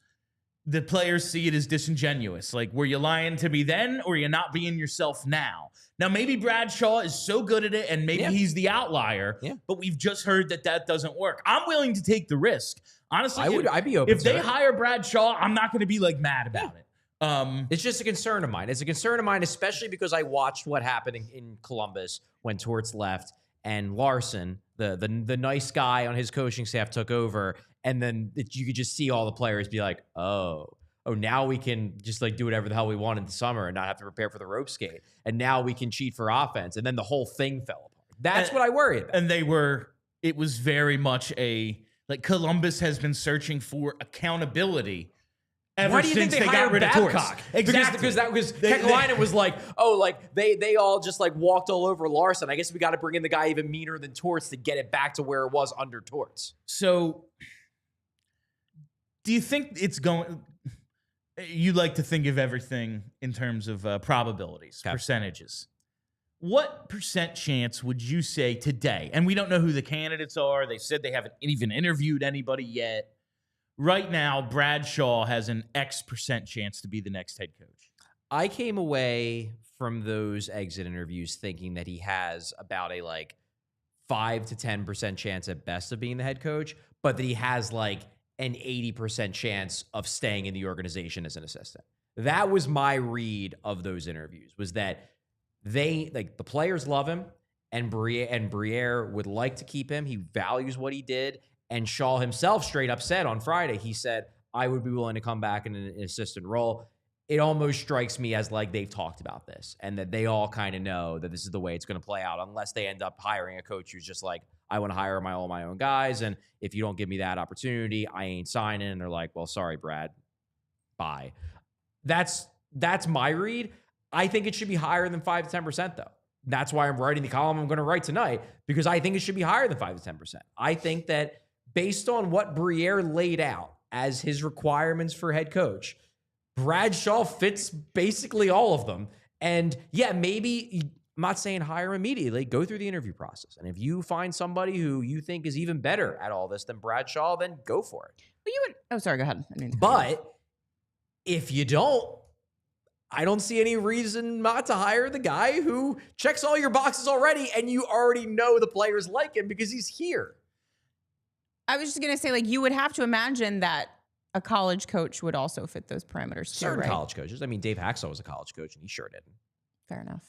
the players see it as disingenuous. Like, were you lying to me then, or are you not being yourself now? Now, maybe Bradshaw is so good at it, and maybe he's the outlier, but we've just heard that doesn't work. I'm willing to take the risk. Honestly, I'd be open if they hire Bradshaw, I'm not going to be like mad about it. It's just a concern of mine. It's a concern of mine, especially because I watched what happened in Columbus when Torts left and Larson, the nice guy on his coaching staff, took over. And then you could just see all the players be like, oh, now we can just like do whatever the hell we want in the summer and not have to prepare for the rope skate. And now we can cheat for offense. And then the whole thing fell apart. That's what I worry about. And it was very much like Columbus has been searching for accountability ever since they got rid of Babcock. Exactly. Because Kekalainen was like, they all just like walked all over Larson. I guess we got to bring in the guy even meaner than Torts to get it back to where it was under Torts. So do you think it's going... You like to think of everything in terms of probabilities, percentages. What % chance would you say today, and we don't know who the candidates are, they said they haven't even interviewed anybody yet, right now Bradshaw has an X% chance to be the next head coach? I came away from those exit interviews thinking that he has about a like 5 to 10% chance at best of being the head coach, but that he has like an 80% chance of staying in the organization as an assistant. That was my read of those interviews, was that they, like, the players love him, and Briere would like to keep him. He values what he did. And Shaw himself straight up said on Friday, he said, I would be willing to come back in an assistant role. It almost strikes me as like they've talked about this and that they all kind of know that this is the way it's going to play out, unless they end up hiring a coach who's just like, I want to hire all my own guys, and if you don't give me that opportunity, I ain't signing. And they're like, well, sorry, Brad, bye. That's my read. I think it should be higher than 5 to 10%, though. That's why I'm writing the column I'm going to write tonight, because I think it should be higher than 5 to 10%. I think that based on what Briere laid out as his requirements for head coach, Bradshaw fits basically all of them. And yeah, maybe... I'm not saying hire immediately. Go through the interview process. And if you find somebody who you think is even better at all this than Bradshaw, then go for it. Well, you would... Oh, sorry. Go ahead. But if you don't, I don't see any reason not to hire the guy who checks all your boxes already, and you already know the players like him because he's here. I was just going to say, like, you would have to imagine that a college coach would also fit those parameters too, Certain right? college coaches. I mean, Dave Haxall was a college coach, and he sure didn't. Fair enough.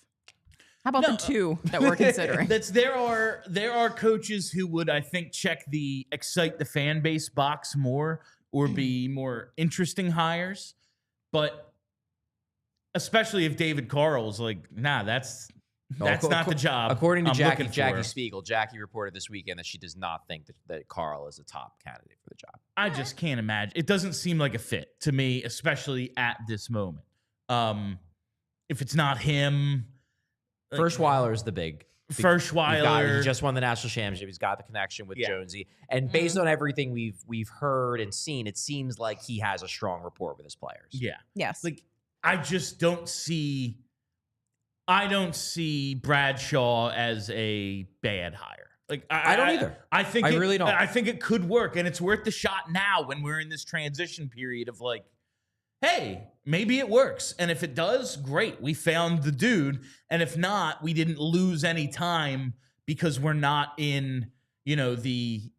How about the two that we're considering? There are coaches who would, I think, check the excite the fan base box more or be more interesting hires. But especially if David Carl's like, nah, that's That's not the job. According to I'm Jackie looking for. Spiegel, Jackie reported this weekend that she does not think that Carl is a top candidate for the job. I just can't imagine. It doesn't seem like a fit to me, especially at this moment. If it's not him, Ferschweiler is the big. Ferschweiler. He just won the national championship. He's got the connection with Yeah. Jonesy, and based on everything we've heard and seen, it seems like he has a strong rapport with his players. Yeah. Yes. Like, I just don't see. I don't see Bradshaw as a bad hire. Like I don't either. I think I really don't. I think it could work, and it's worth the shot now when we're in this transition period of like, hey, maybe it works, and if it does, great. We found the dude, and if not, we didn't lose any time because we're not in, the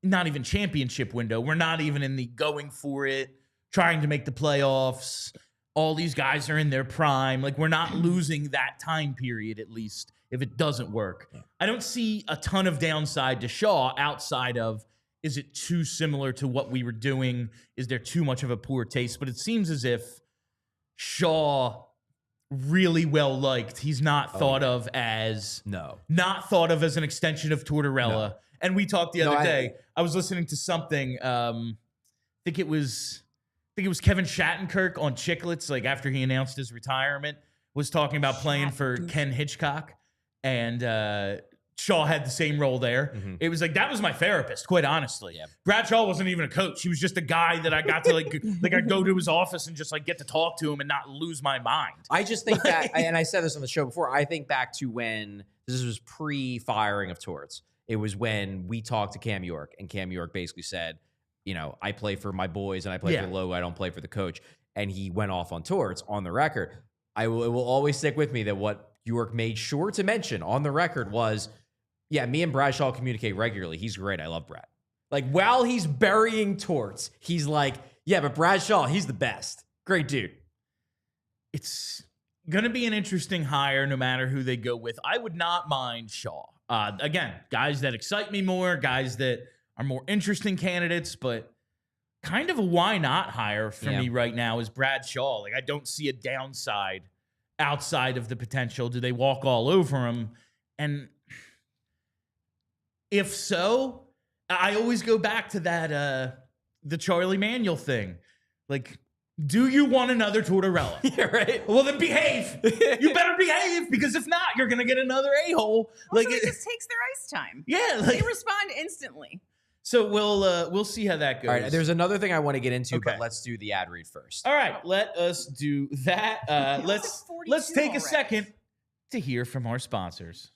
not even championship window. We're not even in the going for it, trying to make the playoffs. All these guys are in their prime. Like, we're not losing that time period, at least, if it doesn't work. Yeah. I don't see a ton of downside to Shaw outside of, is it too similar to what we were doing? Is there too much of a poor taste? But it seems as if Shaw really well liked. He's not thought of as not thought of as an extension of Tortorella. No. And we talked the other day. I was listening to something. I think it was Kevin Shattenkirk on Chicklets, like after he announced his retirement, was talking about playing for Ken Hitchcock, and Shaw had the same role there. Mm-hmm. It was like, that was my therapist, quite honestly. Yeah. Bradshaw wasn't even a coach. He was just a guy that I got to like I'd go to his office and just like get to talk to him and not lose my mind. I just think that, and I said this on the show before, I think back to when this was pre-firing of Torts. It was when we talked to Cam York, and Cam York basically said, I play for my boys and I play for the logo. I don't play for the coach. And he went off on Torts on the record. It will always stick with me that what York made sure to mention on the record was, me and Bradshaw communicate regularly. He's great. I love Brad. Like, while he's burying Torts, he's like, but Bradshaw, he's the best. Great dude. It's going to be an interesting hire no matter who they go with. I would not mind Shaw. Again, guys that excite me more, guys that are more interesting candidates, but kind of a why not hire for me right now is Bradshaw. Like, I don't see a downside outside of the potential. Do they walk all over him? And if so, I always go back to that, the Charlie Manuel thing. Like, do you want another Tortorella? Yeah, right. Well, then behave. You better behave, because if not, you're going to get another a-hole. Also, it just takes their ice time. Yeah. They respond instantly. So we'll see how that goes. All right, there's another thing I want to get into, but let's do the ad read first. All right, let us do that. Let's take a second to hear from our sponsors.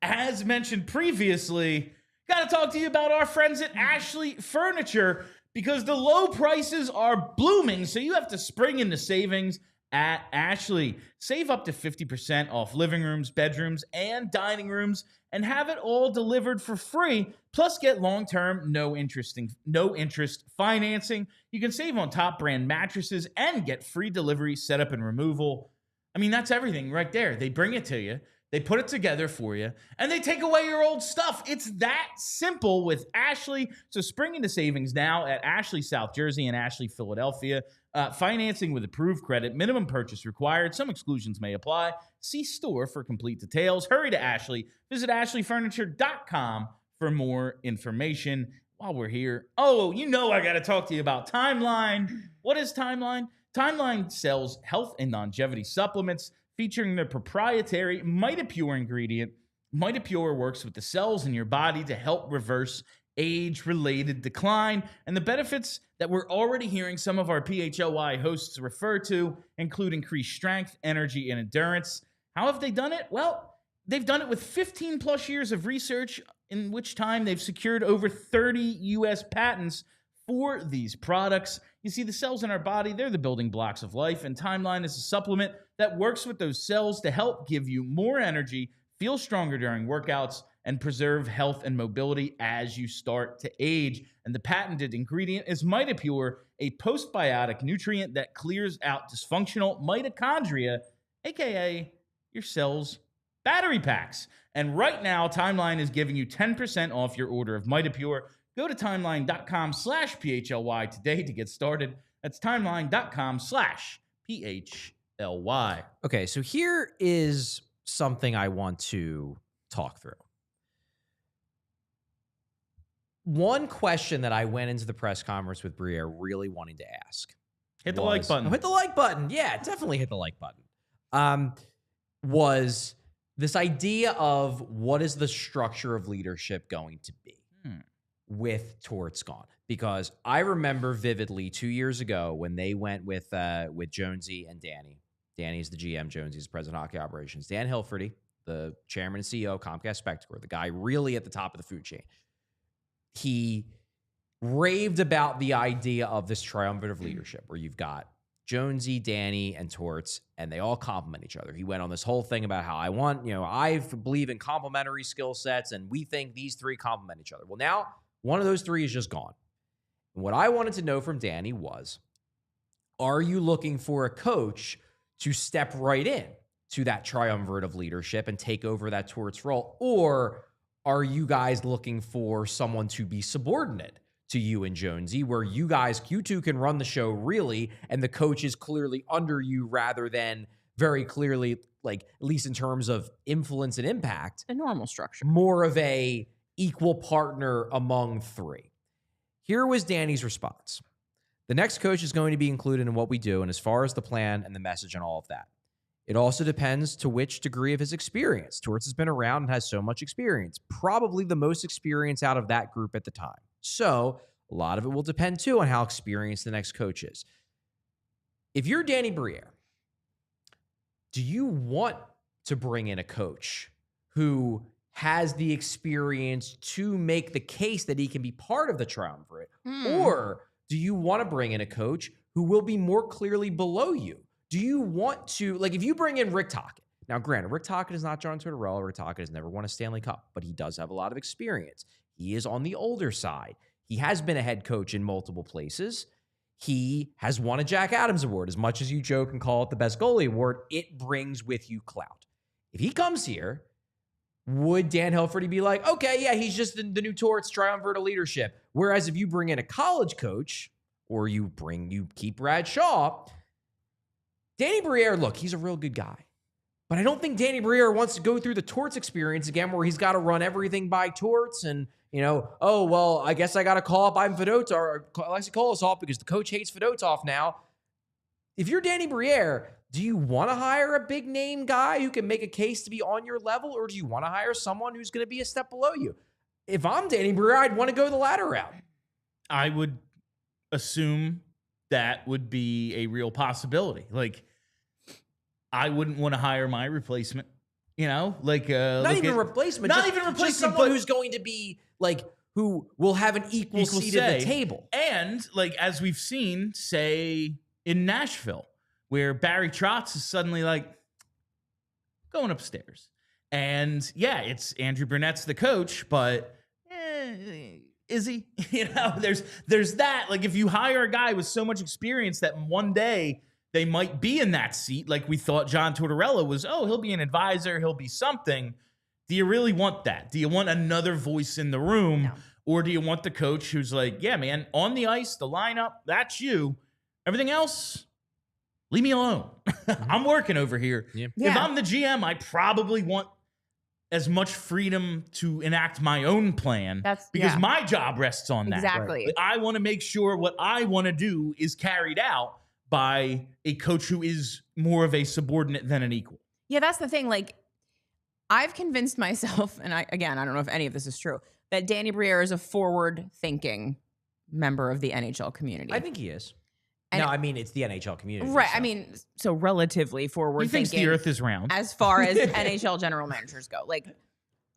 As mentioned previously, got to talk to you about our friends at Ashley Furniture, because the low prices are blooming, so you have to spring into savings at Ashley. Save up to 50% off living rooms, bedrooms, and dining rooms, and have it all delivered for free. Plus, get long-term, no interest financing. You can save on top brand mattresses and get free delivery, setup, and removal. I mean, that's everything right there. They bring it to you. They put it together for you, and they take away your old stuff. It's that simple with Ashley. So spring into savings now at Ashley South Jersey and Ashley Philadelphia. Financing with approved credit. Minimum purchase required. Some exclusions may apply. See store for complete details. Hurry to Ashley. Visit ashleyfurniture.com for more information. While we're here, I got to talk to you about Timeline. What is Timeline? Timeline sells health and longevity supplements featuring their proprietary MitoPure ingredient. MitoPure works with the cells in your body to help reverse age-related decline, and the benefits that we're already hearing some of our PHLY hosts refer to include increased strength, energy, and endurance. How have they done it? Well, they've done it with 15 plus years of research, in which time they've secured over 30 U.S. patents for these products. You see, the cells in our body, they're the building blocks of life, and Timeline is a supplement that works with those cells to help give you more energy, feel stronger during workouts, and preserve health and mobility as you start to age. And the patented ingredient is MitoPure, a postbiotic nutrient that clears out dysfunctional mitochondria, aka your cells' battery packs. And right now, Timeline is giving you 10% off your order of MitoPure. Go to timeline.com/PHLY today to get started. That's timeline.com/PHLY. PHLY. Okay, so here is something I want to talk through. One question that I went into the press conference with Briere really wanting to ask. Hit the like button. Hit the like button. Yeah, definitely hit the like button. Was this idea of what is the structure of leadership going to be with Torts gone? Because I remember vividly 2 years ago when they went with Jonesy and Danny. Danny's the GM, Jonesy's the president of hockey operations. Dan Hilferty, the chairman and CEO of Comcast Spectacor, the guy really at the top of the food chain. He raved about the idea of this triumvirate of leadership where you've got Jonesy, Danny, and Torts, and they all complement each other. He went on this whole thing about how I believe in complementary skill sets, and we think these three complement each other. Well, now one of those three is just gone. And what I wanted to know from Danny was, are you looking for a coach to step right in to that triumvirate of leadership and take over that Torts role? Or are you guys looking for someone to be subordinate to you and Jonesy, where you two can run the show really, and the coach is clearly under you rather than very clearly, like, at least in terms of influence and impact, A normal structure. more of a equal partner among three? Here was Danny's response. The next coach is going to be included in what we do, and as far as the plan and the message and all of that, it also depends to which degree of his experience. Torts has been around and has so much experience, probably the most experience out of that group at the time. So a lot of it will depend, too, on how experienced the next coach is. If you're Danny Briere, do you want to bring in a coach who has the experience to make the case that he can be part of the triumvirate? Or do you want to bring in a coach who will be more clearly below you? Do you want to, like, if you bring in Rick Tocchet, now granted, Rick Tocchet is not John Tortorella. Rick Tocchet has never won a Stanley Cup, but he does have a lot of experience. He is on the older side. He has been a head coach in multiple places. He has won a Jack Adams Award. As much as you joke and call it the best goalie award, it brings with you clout. If he comes here, would Dan Hilferty be like, okay, yeah, he's just the new Torts triumvirate of leadership? Whereas if you bring in a college coach, or you keep Brad Shaw, Danny Briere, look, he's a real good guy. But I don't think Danny Briere wants to go through the Torts experience again where he's got to run everything by Torts and, oh, well, I guess I got to call up Fedotov or Aleksei Kolosov because the coach hates Fedotov now. If you're Danny Briere, do you want to hire a big name guy who can make a case to be on your level, or do you want to hire someone who's going to be a step below you? If I'm Danny Briere, I'd want to go the latter route. I would assume that would be a real possibility. Like, I wouldn't want to hire my replacement, not even replacement, just someone who's going to be like, who will have an equal seat at the table. And like, as we've seen, say in Nashville, where Barry Trotz is suddenly like going upstairs. And yeah, it's Andrew Burnett's the coach, but is he? There's that. Like, if you hire a guy with so much experience that one day they might be in that seat, like we thought John Tortorella was, he'll be an advisor, he'll be something. Do you really want that? Do you want another voice in the room? No. Or do you want the coach who's like, yeah, man, on the ice, the lineup, that's you. Everything else, leave me alone. I'm working over here. Yeah. If I'm the GM, I probably want as much freedom to enact my own plan because my job rests on that. Exactly. Right? I want to make sure what I want to do is carried out by a coach who is more of a subordinate than an equal. Yeah, that's the thing. Like, I've convinced myself, and I don't know if any of this is true, that Danny Briere is a forward-thinking member of the NHL community. I think he is. And no, I mean, it's the NHL community. Right. So. I mean, so relatively forward-thinking. He thinks the earth is round. As far as NHL general managers go. Like,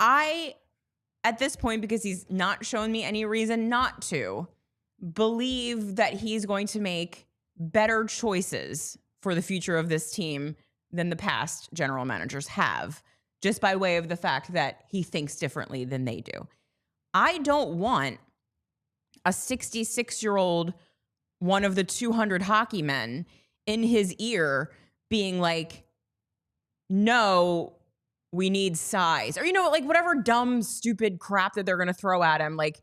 at this point, because he's not shown me any reason not to, believe that he's going to make better choices for the future of this team than the past general managers have, just by way of the fact that he thinks differently than they do. I don't want a 66-year-old, one of the 200 hockey men, in his ear being like, no, we need size. Or, like, whatever dumb, stupid crap that they're going to throw at him. Like,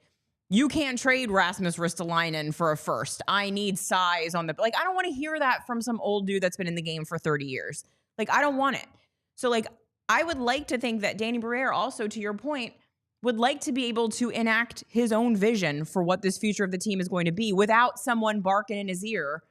you can't trade Rasmus Ristolainen for a first. I need size on the, like, I don't want to hear that from some old dude that's been in the game for 30 years. Like, I don't want it. So, like, I would like to think that Danny Briere also, to your point, would like to be able to enact his own vision for what this future of the team is going to be without someone barking in his ear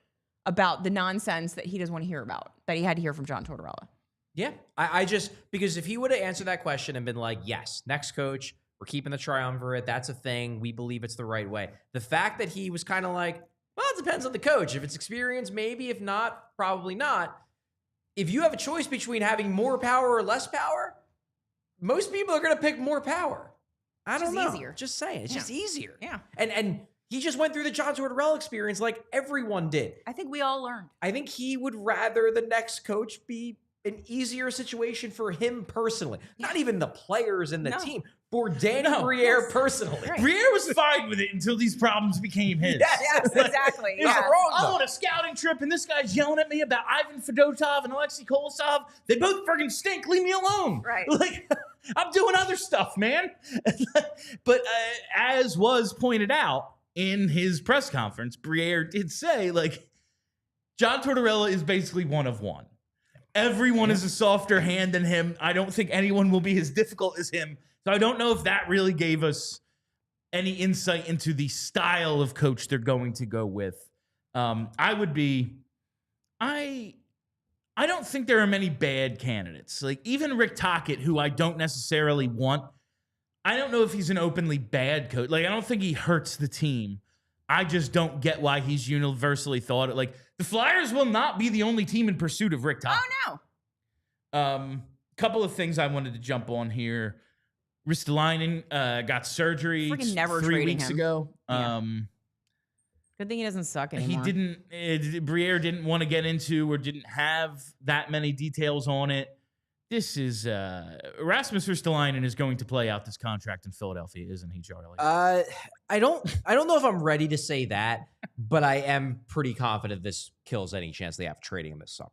about the nonsense that he doesn't want to hear about, that he had to hear from John Tortorella. Yeah, I just, because if he would have answered that question and been like, yes, next coach, we're keeping the triumvirate, that's a thing, we believe it's the right way. The fact that he was kind of like, well, it depends on the coach. If it's experience, maybe. If not, probably not. If you have a choice between having more power or less power, most people are going to pick more power. I don't know. Easier. Just saying. It's just easier. Yeah. And he just went through the John Tortorella experience like everyone did. I think we all learned. I think he would rather the next coach be an easier situation for him personally. Not even the players and the team. For Danny Briere personally. Right. Briere was fine with it until these problems became his. Yes, exactly. He's like, I'm on a scouting trip and this guy's yelling at me about Ivan Fedotov and Aleksei Kolosov. They both friggin' stink. Leave me alone. Right. Like, I'm doing other stuff, man. But as was pointed out in his press conference, Briere did say, like, John Tortorella is basically one of one. Everyone is a softer hand than him. I don't think anyone will be as difficult as him. So I don't know if that really gave us any insight into the style of coach they're going to go with. I don't think there are many bad candidates. Like, even Rick Tocchet, who I don't necessarily want, I don't know if he's an openly bad coach. Like, I don't think he hurts the team. I just don't get why he's universally thought of. Like, the Flyers will not be the only team in pursuit of Rick Tocchet. Oh, no. Couple of things I wanted to jump on here. Ristolainen got surgery Freaking never 3 trading weeks him. ago. Yeah. Good thing he doesn't suck anymore. He didn't, Briere didn't want to get into or didn't have that many details on it. This is, Rasmus Ristolainen is going to play out this contract in Philadelphia, isn't he, Charlie? I don't know if I'm ready to say that, but I am pretty confident this kills any chance they have trading him this summer.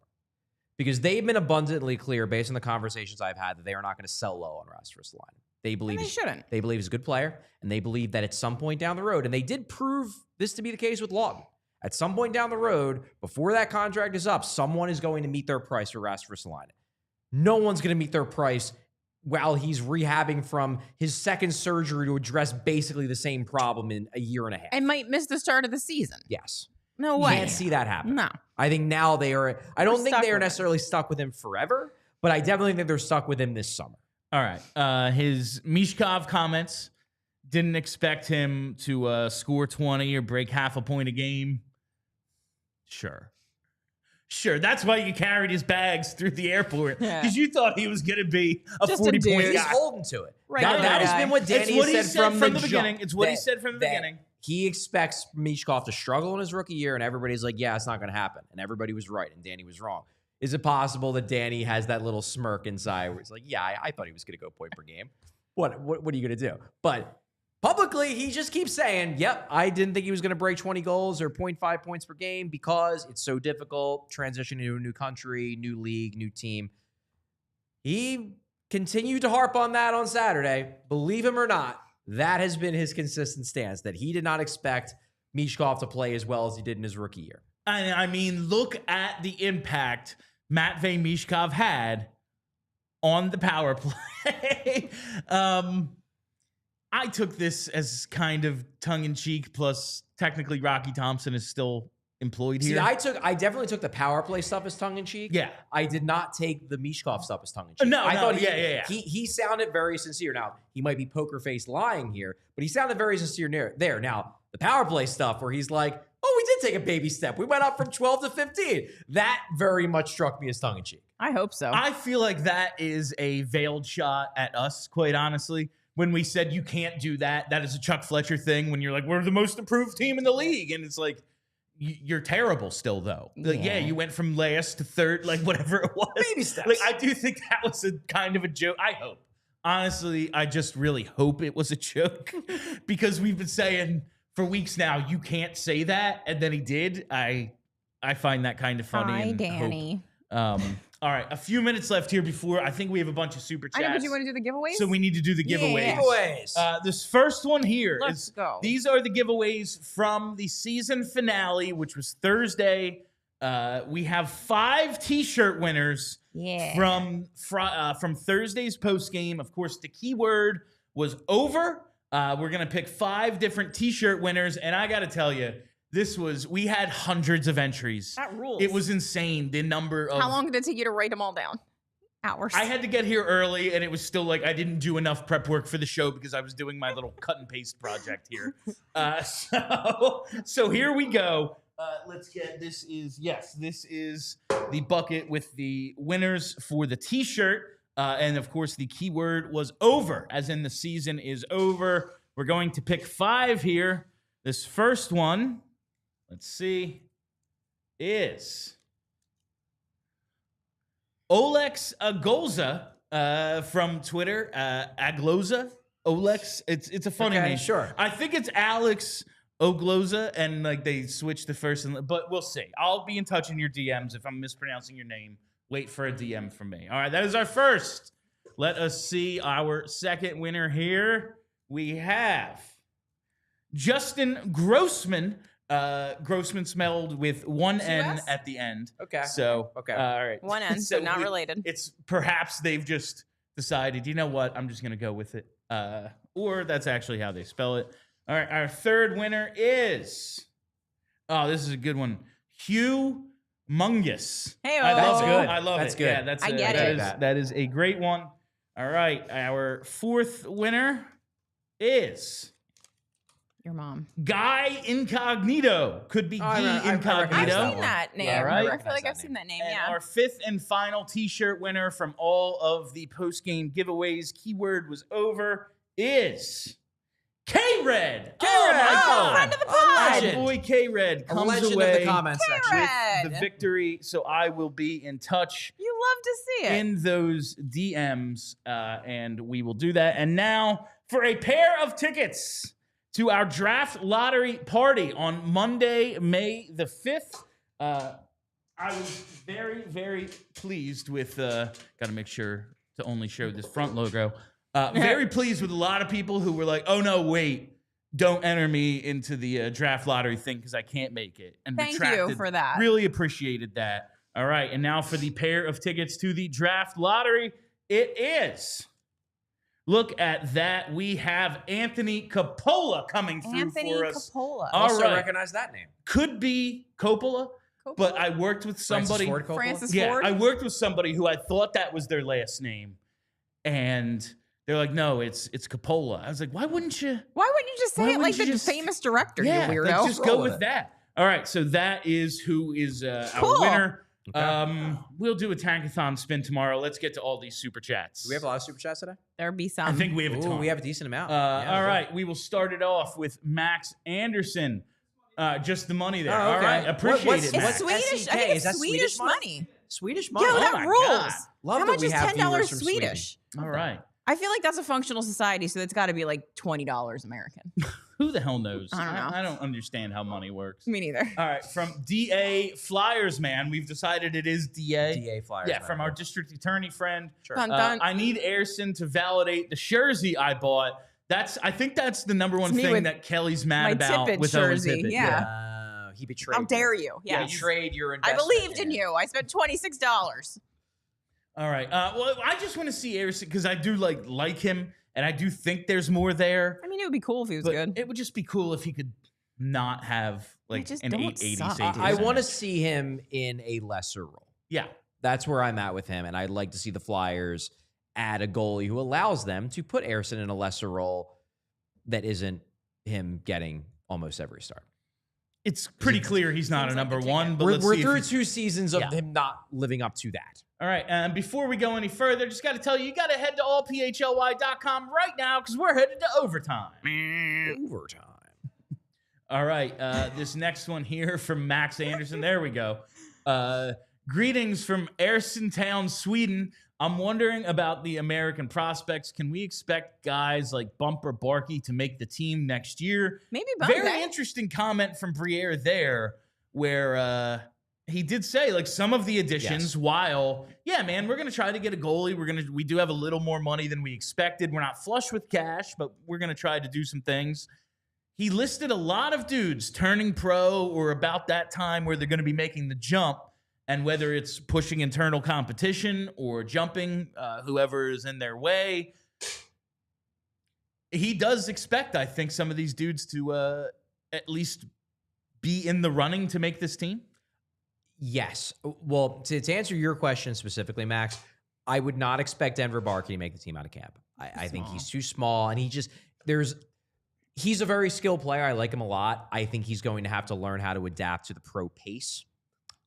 Because they've been abundantly clear, based on the conversations I've had, that they are not going to sell low on Rasmus Ristolainen. They believe they shouldn't. They believe he's a good player, and they believe that at some point down the road, and they did prove this to be the case with Lawton. At some point down the road, before that contract is up, someone is going to meet their price for Rasmus Ristolainen. No one's going to meet their price while he's rehabbing from his second surgery to address basically the same problem in a year and a half. And might miss the start of the season. Yes. No way. Can't see that happen. No. I think now they are, I don't think stuck they are with necessarily stuck with him forever, but I definitely think they're stuck with him this summer. All right. His Michkov comments, didn't expect him to score 20 or break half a point a game. Sure, that's why you carried his bags through the airport, because you thought he was going to be a Just a 40-point dude. guy. He's holding to it. Right. That has been what Danny It's what he said from the beginning. jump. It's what he said from the beginning. He expects Michkov to struggle in his rookie year, and everybody's like, yeah, it's not going to happen. And everybody was right, and Danny was wrong. Is it possible that Danny has that little smirk inside where he's like, yeah, I thought he was going to go point per game. What are you going to do? But publicly, he just keeps saying, yep, I didn't think he was going to break 20 goals or 0.5 points per game because it's so difficult transitioning to a new country, new league, new team. He continued to harp on that on Saturday. Believe him or not, that has been his consistent stance, that he did not expect Michkov to play as well as he did in his rookie year. I mean, look at the impact Matvei Michkov had on the power play. I took this as kind of tongue-in-cheek, plus technically Rocky Thompson is still employed here. See, I definitely took the power play stuff as tongue-in-cheek. Yeah. I did not take the Michkov stuff as tongue-in-cheek. I thought he sounded very sincere. Now, he might be poker-faced lying here, but he sounded very sincere there. Now, the power play stuff where he's like, oh, we did take a baby step. We went up from 12 to 15. That very much struck me as tongue-in-cheek. I hope so. I feel like that is a veiled shot at us, quite honestly. When we said you can't do that, that is a Chuck Fletcher thing when you're like, we're the most improved team in the league. And it's like, you're terrible still, though. Like, yeah, you went from last to third, like whatever it was. Baby steps. Like, I do think that was a kind of a joke. I hope. Honestly, I just really hope it was a joke because we've been saying for weeks now, you can't say that. And then he did. I find that kind of funny. Hi, and Danny. Hope, All right, a few minutes left here before I think we have a bunch of super chats. I know, but you want to do the giveaways? So we need to do the giveaways. Yeah. Giveaways. This first one here Let's go. These are the giveaways from the season finale, which was Thursday. We have 5 T-shirt winners from Thursday's post game. Of course, the keyword was over. We're gonna pick 5 different T-shirt winners, and I gotta tell you, we had hundreds of entries. That rules. It was insane. The number of How long did it take you to write them all down? Hours. I had to get here early, and it was still like I didn't do enough prep work for the show because I was doing my little cut and paste project here. So here we go. Let's get this is the bucket with the winners for the T-shirt, and of course the keyword was over, as in the season is over. We're going to pick 5 here. This first one, let's see, is Aleksei Kolosov from Twitter. Agloza. Olex. It's a funny name. Sure. I think it's Alex Ogloza, and like they switched the first, but we'll see. I'll be in touch in your DMs if I'm mispronouncing your name. Wait for a DM from me. All right, that is our first. Let us see our second winner here. We have Justin Grossman. Grossman smelled with one N at the end. Okay. So, Okay. All right. One N, so not related. It's perhaps they've just decided, you know what, I'm just going to go with it. Or that's actually how they spell it. All right. Our third winner is, this is a good one. Hugh Mungus. Hey, That's good. I love That's it. good. Yeah, that's I get it. That is a great one. All right. Our fourth winner is Your mom. Guy Incognito. Could be I've Incognito. I've seen that name. All right. I feel like I've seen that name, And yeah. our fifth and final T-shirt winner from all of the post-game giveaways, keyword was over, is K-Red. Oh, my God. Friend of the A pod. legend. Boy K-Red A comes legend away of the comments section. with the victory, so I will be in touch You love to see it. in those DMs, and we will do that. And now for a pair of tickets to our draft lottery party on Monday, May the 5th. I was very, very pleased with, got to make sure to only show this front logo. Very pleased with a lot of people who were like, oh no, wait, don't enter me into the draft lottery thing because I can't make it. And Thank retracted. you for that. Really appreciated that. All right, and now for the pair of tickets to the draft lottery, it is. Look at that. We have Anthony Coppola coming through Anthony for us. Coppola. All Also right. recognize that name. Could be Coppola, but I worked with somebody. Francis Ford Coppola? Francis Yeah, Ford. I worked with somebody who I thought that was their last name, and they're like, "No, it's Coppola." I was like, "Why wouldn't you?" Why wouldn't you just say Why it like wouldn't the you just- famous director, Yeah, you like, weirdo? just Roll go with with it. that. All right, so that is who is Cool. our winner. Okay. We'll do a tankathon spin tomorrow. Let's get to all these super chats. Do we have a lot of super chats today? There'd be some. I think we have a ton. We have a decent amount. All right, we will start it off with Max Anderson. Just the money there. Oh, okay. All right, appreciate What's- it, It's Max. Swedish. SEK, I think is it's that Swedish Swedish money. Swedish money. Yo, Oh that my rules. God. Love How that much we is have $10 viewers from Swedish? All right. I feel like that's a functional society, so it's got to be like $20 American. Who the hell knows? I don't know. I don't understand how money works. Me neither. All right, from DA Flyers Man, we've decided it is DA. DA Flyers. Yeah, man. from our district attorney friend. Sure. Dun, dun. I need Airson to validate the jersey I bought. I think that's the number one It's me thing with that Kelly's mad my about Tippett with Owen jersey, Tippett. yeah. He betrayed. How dare you? Yeah, Yes. betrayed your I investment. believed in you. I spent $26. All right. Well, I just want to see Airson because I do like him, and I do think there's more there. I mean, it would be cool if he was But good. it would just be cool if he could not have like just an don't 880 suck. safety. I want to percentage. see him in a lesser role. Yeah. That's where I'm at with him, and I'd like to see the Flyers add a goalie who allows them to put Airson in a lesser role that isn't him getting almost every start. It's pretty clear he's not a Seems like number the one, ticket. but We're let's see if through he's- 2 seasons of Yeah. him not living up to that. All right, and before we go any further, just got to tell you, you got to head to allphly.com right now because we're headed to overtime. Overtime. All right, this next one here from Max Anderson. There we go. Greetings from Airson Town, Sweden. I'm wondering about the American prospects. Can we expect guys like Bumper Barkey to make the team next year? Maybe Bumper. Very interesting comment from Briere there, where He did say, like, some of the additions, while, yeah, man, we're going to try to get a goalie. We do have a little more money than we expected. We're not flush with cash, but we're going to try to do some things. He listed a lot of dudes turning pro or about that time where they're going to be making the jump, and whether it's pushing internal competition or jumping whoever is in their way. He does expect, I think, some of these dudes to at least be in the running to make this team. Yes. Well, to answer your question specifically, Max, I would not expect Denver Barkey to make the team out of camp. I think he's too small, and he's a very skilled player. I like him a lot. I think he's going to have to learn how to adapt to the pro pace.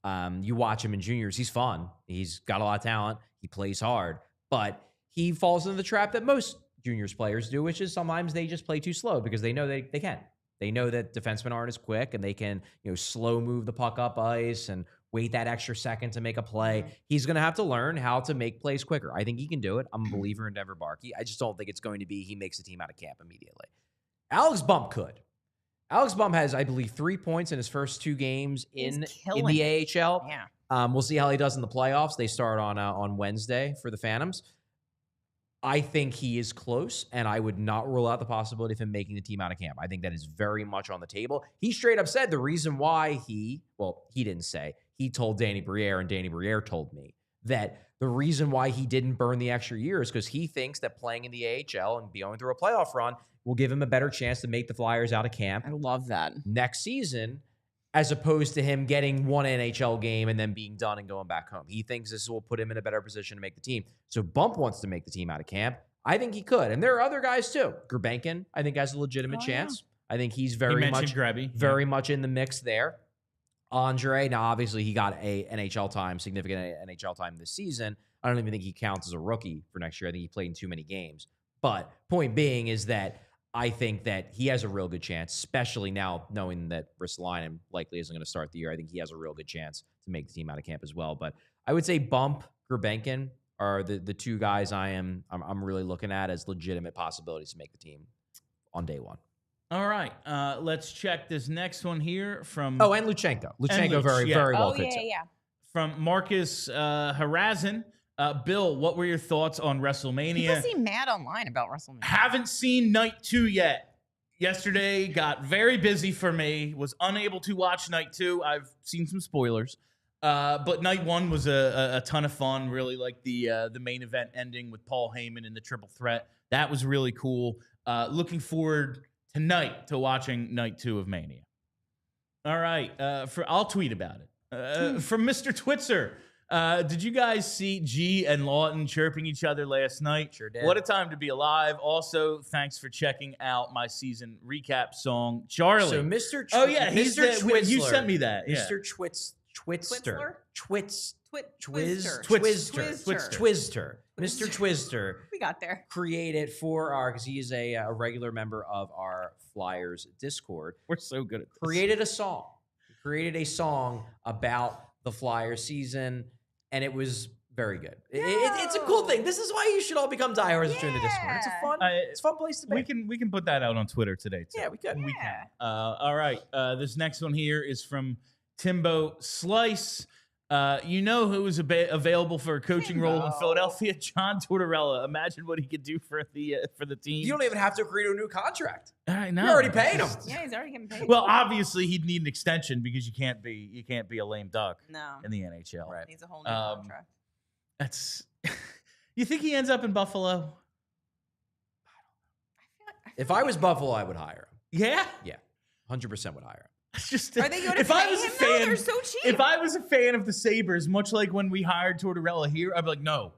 You watch him in juniors, he's fun. He's got a lot of talent. He plays hard, but he falls into the trap that most juniors players do, which is sometimes they just play too slow because they know they can. They know that defensemen aren't as quick, and they can, slow move the puck up ice and wait that extra second to make a play. He's going to have to learn how to make plays quicker. I think he can do it. I'm a believer in Denver Barkey. I just don't think it's going to be he makes the team out of camp immediately. Alex Bump could. Alex Bump has, I believe, 3 points in his first 2 games in the AHL. Yeah. We'll see how he does in the playoffs. They start on Wednesday for the Phantoms. I think he is close, and I would not rule out the possibility of him making the team out of camp. I think that is very much on the table. He straight up said the reason why he didn't say. He told Danny Briere, and Danny Briere told me that the reason why he didn't burn the extra year is because he thinks that playing in the AHL and going through a playoff run will give him a better chance to make the Flyers out of camp. I love that. Next season, as opposed to him getting one NHL game and then being done and going back home. He thinks this will put him in a better position to make the team. So Bump wants to make the team out of camp. I think he could. And there are other guys too. Gerbenkin, I think, has a legitimate chance. I think he's very much in the mix there. Andre, now obviously he got significant NHL time this season. I don't even think he counts as a rookie for next year. I think he played in too many games. But point being is that I think that he has a real good chance, especially now knowing that Ristolainen likely isn't going to start the year. I think he has a real good chance to make the team out of camp as well. But I would say Bump, Gerbenkin are the 2 guys I'm really looking at as legitimate possibilities to make the team on day 1. All right, let's check this next one here from... Oh, and Luchenko. Luchenko very well could too. Yeah. From Marcus Harazin. Bill, what were your thoughts on WrestleMania? People seem mad online about WrestleMania. Haven't seen Night 2 yet. Yesterday got very busy for me. Was unable to watch Night 2. I've seen some spoilers. But Night 1 was a ton of fun. Really like the main event ending with Paul Heyman in the triple threat. That was really cool. Looking forward tonight to watching Night 2 of Mania. All right. I'll tweet about it. From Mr. Twitzer. Did you guys see G and Lawton chirping each other last night? Sure did. What a time to be alive. Also, thanks for checking out my season recap song, Charlie. So Mr. Mr. Twizzler. You sent me that. Yeah. Mr. Twitster. Mr. Twister. We got there. Created because he is a regular member of our Flyers Discord. We're so good at this. Created a song about the Flyers season, and it was very good. It's a cool thing. This is why you should all become diehards and join the Discord. It's a fun place to be. We can put that out on Twitter today too. Yeah, we could. We can. All right. This next one here is from Timbo Slice. You know who is available for a coaching role in Philadelphia? John Tortorella. Imagine what he could do for the team. You don't even have to agree to a new contract. I know. You're already paying him. Yeah, he's already getting paid. Well, obviously he'd need an extension because you can't be a lame duck in the NHL. Right. Needs a whole new contract. You think he ends up in Buffalo? If I was Buffalo, I would hire him. Yeah? Yeah. 100% would hire him. Just, are they going to pay him though? They're so cheap. If I was a fan of the Sabres, much like when we hired Tortorella here, I'd be like, no,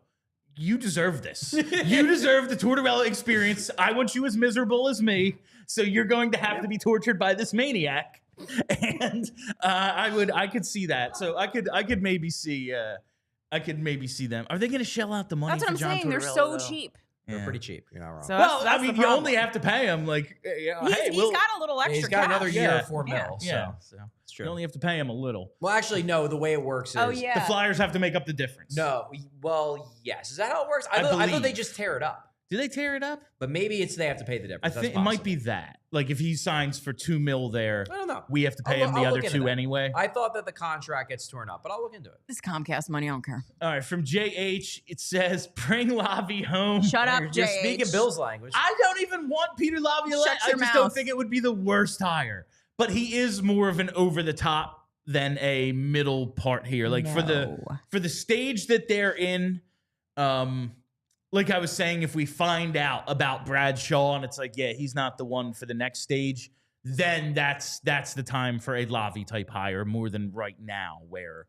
you deserve this. You deserve the Tortorella experience. I want you as miserable as me, so you're going to have to be tortured by this maniac. And I could see that. So I could maybe see them. Are they going to shell out the money? That's what I'm saying. They're so cheap. They're pretty cheap. You're not wrong. So well, I mean, you only have to pay him like. He's got a little extra. He's got cash. another year of $4 million. Yeah, so it's true. You only have to pay him a little. Well, actually, no. The way it works is the Flyers have to make up the difference. No. Well, yes. Is that how it works? I thought they just tear it up. Do they tear it up? But maybe it's they have to pay the difference. I think it might be that. Like if he signs for $2 million there, I don't know. we have to pay him the I'll other look into 2 that. anyway. I thought that the contract gets torn up, but I'll look into it. This Comcast money, I don't care. All right, from JH, it says, bring Lavi home. Shut up, You're JH. speaking Bill's language. I don't even want Peter Laviolette. I Shut your just don't mouth. think it would be the worst hire. But he is more of an over-the-top than a middle part here. Like for the stage that they're in, like I was saying, if we find out about Brad Shaw and it's like, yeah, he's not the one for the next stage, then that's the time for a Lavi type hire more than right now where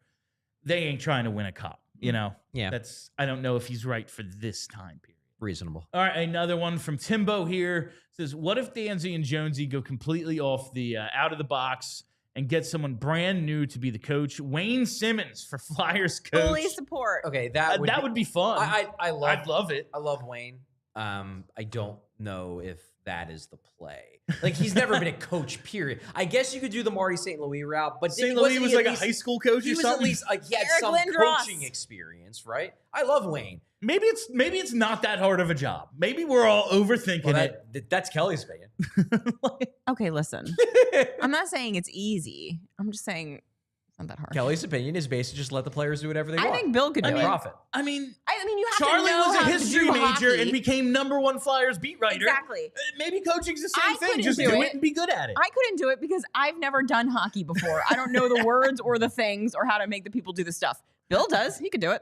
they ain't trying to win a cup, you know? Yeah. I don't know if he's right for this time period. Reasonable. All right, another one from Timbo here says, what if Danzy and Jonesy go completely off the out of the box and get someone brand new to be the coach? Wayne Simmons for Flyers coach. Fully support. Okay, that would be fun. I'd love it. I love Wayne. I don't know if that is the play. Like he's never been a coach. Period. I guess you could do the Marty St. Louis route, but St. Louis was like a high school coach. He or was something? at least like he had Eric some Lindros. coaching experience, right? I love Wayne. Maybe it's not that hard of a job. Maybe we're all overthinking it. That's Kelly's opinion. Okay, listen. I'm not saying it's easy. I'm just saying it's not that hard. Kelly's opinion is basically just let the players do whatever they want. I think Bill could do it. Profit. I mean, you have Charlie to know was a how to history do major hockey. and became #1 Flyers beat writer. Exactly. Maybe coaching's the I same thing. couldn't Just do do it. it and be good at it. I couldn't do it because I've never done hockey before. I don't know the words or the things or how to make the people do the stuff. Bill does. He could do it.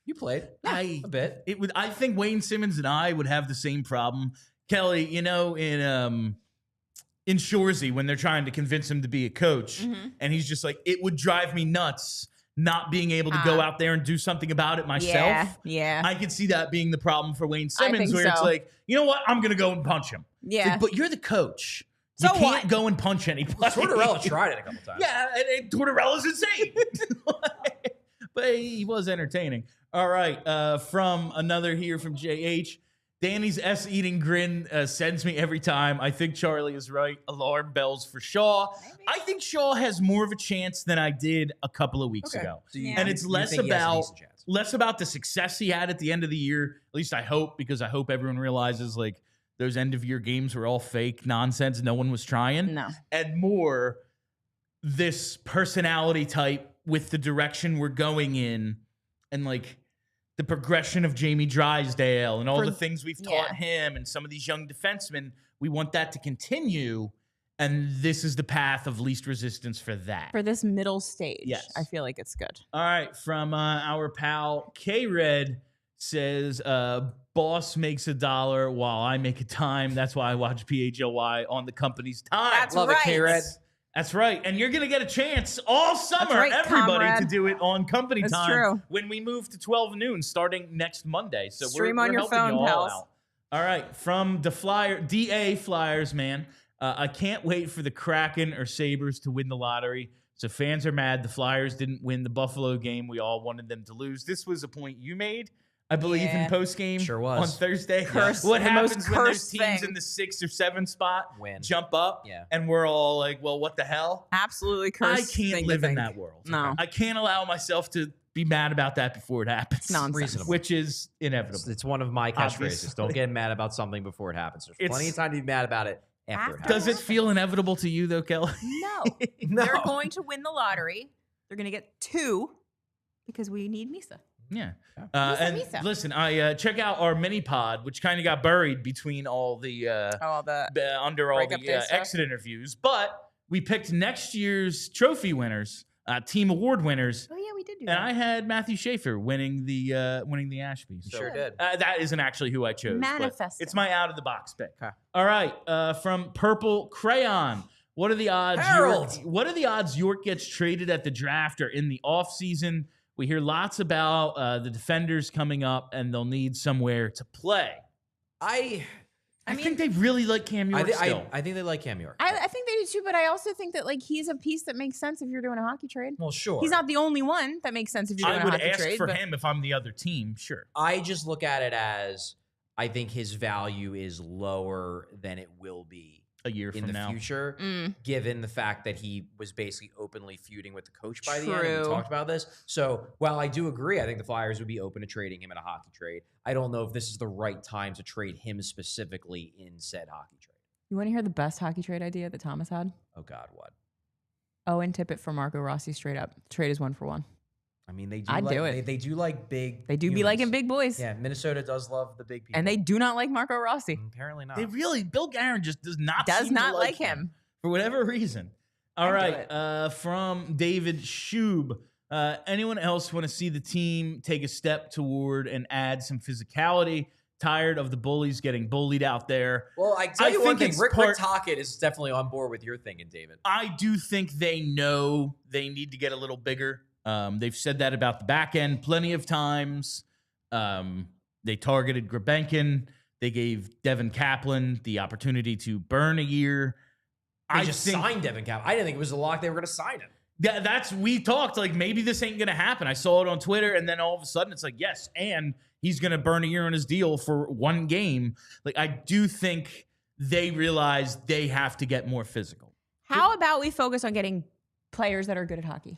You played a bit. It would. I think Wayne Simmons and I would have the same problem. Kelly, you know, in Shoresy when they're trying to convince him to be a coach, and he's just like, it would drive me nuts not being able to go out there and do something about it myself. Yeah. I could see that being the problem for Wayne Simmons, think where it's so. like, you know what, I'm gonna go and punch him. It's Yeah. like, but you're the coach. So you can't what? go and punch anybody. Tortorella tried it a couple times. Yeah, and Tortorella's insane. But he was entertaining. All right, from another here from JH. Danny's S-eating grin sends me every time. I think Charlie is right. Alarm bells for Shaw. Maybe. I think Shaw has more of a chance than I did a couple of weeks ago. So Yeah. And it's you less think he has a about decent chance. the success he had at the end of the year. At least I hope, because I hope everyone realizes like those end of year games were all fake nonsense. No one was trying. No. And more this personality type with the direction we're going in, and like the progression of Jamie Drysdale and all the things we've taught him and some of these young defensemen. We want that to continue. And this is the path of least resistance for that. For this middle stage, Yes. I feel like it's good. All right, from our pal K-Red says, boss makes $1 while I make a dime. That's why I watch PHLY on the company's time. That's Love right. it, K-Red. That's right. And you're going to get a chance all summer, right, everybody, comrade. to do it on company That's time true. when we move to 12 noon starting next Monday. So Stream we're on your helping phone, you all pals. out. All right, from DA Flyers, man. I can't wait for the Kraken or Sabres to win the lottery. So fans are mad the Flyers didn't win the Buffalo game. We all wanted them to lose. This was a point you made, I believe, Yeah. in post-game Sure was. on Thursday. Cursed- What the most happens when those cursed teams thing. in the 6 or 7 spot Win. jump up, Yeah. and we're all like, well, what the hell? Absolutely I cursed. can't thing to live in think. that world. No. I can't allow myself to be mad about that before it happens. Nonsense. Reasonable. Which is inevitable. It's one of my catchphrases. Obviously. Don't get mad about something before it happens. There's It's- plenty of time to be mad about it after it After. happens. Does it feel inevitable to you, though, Kelly? No. No. They're going to win the lottery. They're going to get 2 because we need Misa. Yeah. Misa, And Misa. listen, I check out our mini pod, which kind of got buried between all the under all breakup the day stuff. exit interviews, but we picked next year's trophy winners, team award winners, Oh, yeah, we did do and that. I had Matthew Schaefer winning the Ashby. So Sure did. that isn't actually who I chose. but Manifesting. It's my out of the box pick. Okay. All right, from Purple Crayon. What are the odds? Harold! What are the odds York gets traded at the draft or in the offseason? We hear lots about the defenders coming up, and they'll need somewhere to play. I I think they really like Cam York still. I think they like Cam York. I think they do too, but I also think that like he's a piece that makes sense if you're doing a hockey trade. Well, sure. He's not the only one that makes sense if you're doing I a would hockey ask trade. for but him if I'm the other team, sure. I just look at it as I think his value is lower than it will be a year in from the now. future, given the fact that he was basically openly feuding with the coach by the end. And True. we talked about this. So while I do agree, I think the Flyers would be open to trading him in a hockey trade. I don't know if this is the right time to trade him specifically in said hockey trade. You want to hear the best hockey trade idea that Thomas had? Oh God, what? Owen Tippett for Marco Rossi straight up. Trade is 1-for-1. I mean, they do. I'd like, do it. They do like big. They do be humans. liking big boys. Yeah, Minnesota does love the big people, And they do not like Marco Rossi. apparently not. They really, Bill Guerin just does not Does seem not to like him. for whatever reason. All I'd do right, from David Schub. Anyone else want to see the team take a step toward and add some physicality? Tired of the bullies getting bullied out there. Well, I tell you one think thing. it's Rick part- Tocchet is definitely on board with your thinking, David. I do think they know they need to get a little bigger. They've said that about the back end plenty of times. They targeted Grebenkin. They gave Devin Kaplan the opportunity to burn a year. They just signed Devin Kaplan. I didn't think it was a lock they were going to sign him. We talked like maybe this ain't gonna happen. I saw it on Twitter, and then all of a sudden it's like yes, and he's gonna burn a year on his deal for one game. Like I do think they realize they have to get more physical. How about we focus on getting players that are good at hockey?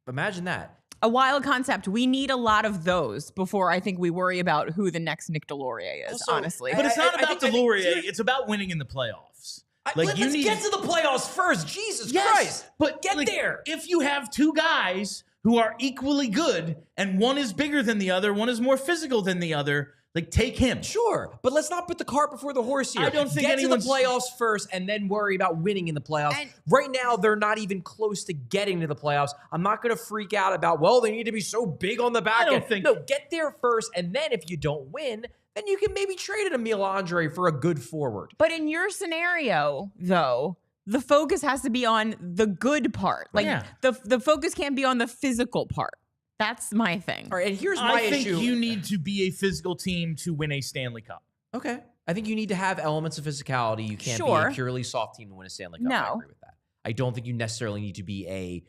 Imagine that. A wild concept. We need a lot of those before I think we worry about who the next Nick Delorier is, Also, honestly. But it's not I about think- Delorier. It's about winning in the playoffs. Let's get to the playoffs first. Jesus Christ. But get there. If you have two guys who are equally good and one is bigger than the other, one is more physical than the other, like take him. Sure, but let's not put the cart before the horse here. I don't think get to the anyone's- playoffs first and then worry about winning in the playoffs. And- Right now, they're not even close to getting to the playoffs. I'm not going to freak out about, well, they need to be so big on the back I don't end. think- No, get there first, and then if you don't win, then you can maybe trade Emil Andre for a good forward. But in your scenario, though, the focus has to be on the good part. Like Yeah. the focus can't be on the physical part. That's my thing. All right, and here's my I think issue. you need to be a physical team to win a Stanley Cup. Okay. I think you need to have elements of physicality. You can't be Sure. a purely soft team to win a Stanley Cup. I No. agree with that. I don't think you necessarily need to be a,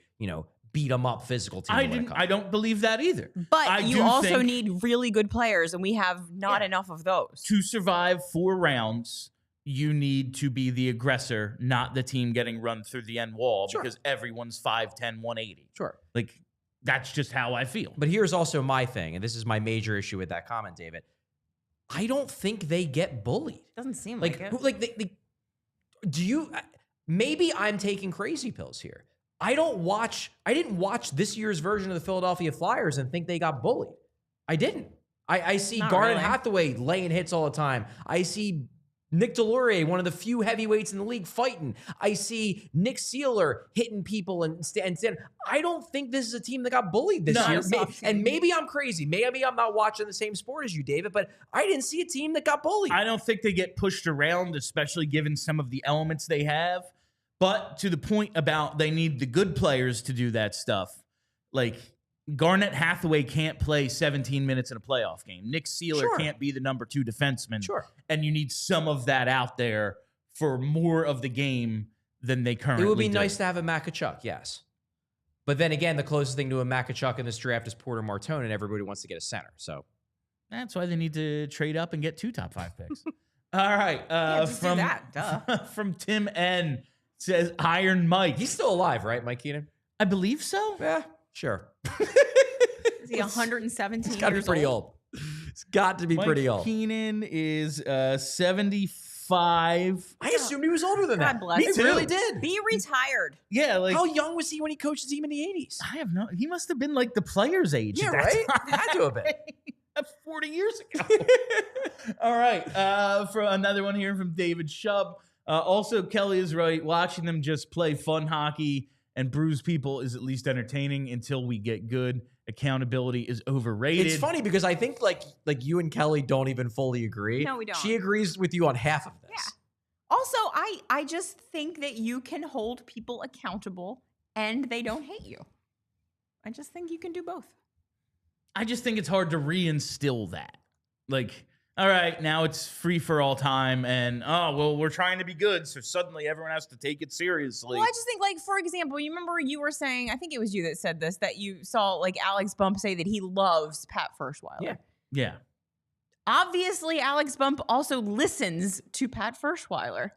beat 'em up physical team. to win a cup. I don't believe that either. But I you do also think need really good players, and we have not enough of those. to survive 4 rounds, you need to be the aggressor, not the team getting run through the end wall Sure. because everyone's 5'10", 180. Sure. Like that's just how I feel. But here's also my thing, and this is my major issue with that comment, David. I don't think they get bullied. Doesn't seem Like, they do you? Maybe I'm taking crazy pills here. I didn't watch this year's version of the Philadelphia Flyers and think they got bullied. I didn't. I see Not Garnet really. Hathaway laying hits all the time. I see Nick Delorier, one of the few heavyweights in the league, fighting. I see Nick Seeler hitting people and stand. I don't think this is a team that got bullied this No, year. it's not. And maybe I'm crazy. Maybe I'm not watching the same sport as you, David, but I didn't see a team that got bullied. I don't think they get pushed around, especially given some of the elements they have. But to the point about they need the good players to do that stuff, like Garnet Hathaway can't play 17 minutes in a playoff game. Nick Seeler Sure. can't be the number 2 defenseman. Sure. And you need some of that out there for more of the game than they currently It would be do. nice to have a Makachuk, yes. But then again, the closest thing to a Makachuk in this draft is Porter Martone, and everybody wants to get a center. So That's why they need to trade up and get 2 top 5 picks. All right. just do from, that, duh. from Tim N. says Iron Mike. he's still alive, right, Mike Keenan? I believe so. Yeah, sure. Is he 117 It's got to be years pretty old. It's got to be Mike pretty old. Keenan is 75. I assumed he was older than God that. bless Me him. too. Really did. Be retired. Yeah, like How young was he when he coached the team in the 80s? I have no. He must have been like the player's age. Yeah, at that right? time. Had to have been. That's 40 years ago. All right. For another one here from David Shub. Also, Kelly is right. Watching them just play fun hockey and bruise people is at least entertaining until we get good. Accountability is overrated. It's funny because I think like you and Kelly don't even fully agree. No, we don't. She agrees with you on half of this. Yeah. Also, I just think that you can hold people accountable and they don't hate you. I just think you can do both. I just think it's hard to reinstill that. Like, all right, now it's free for all time, and we're trying to be good, so suddenly everyone has to take it seriously. Well, I just think, like, for example, you remember you were saying, I think it was you that said this, that you saw, like, Alex Bump say that he loves Pat Ferschweiler. Yeah. Obviously, Alex Bump also listens to Pat Ferschweiler.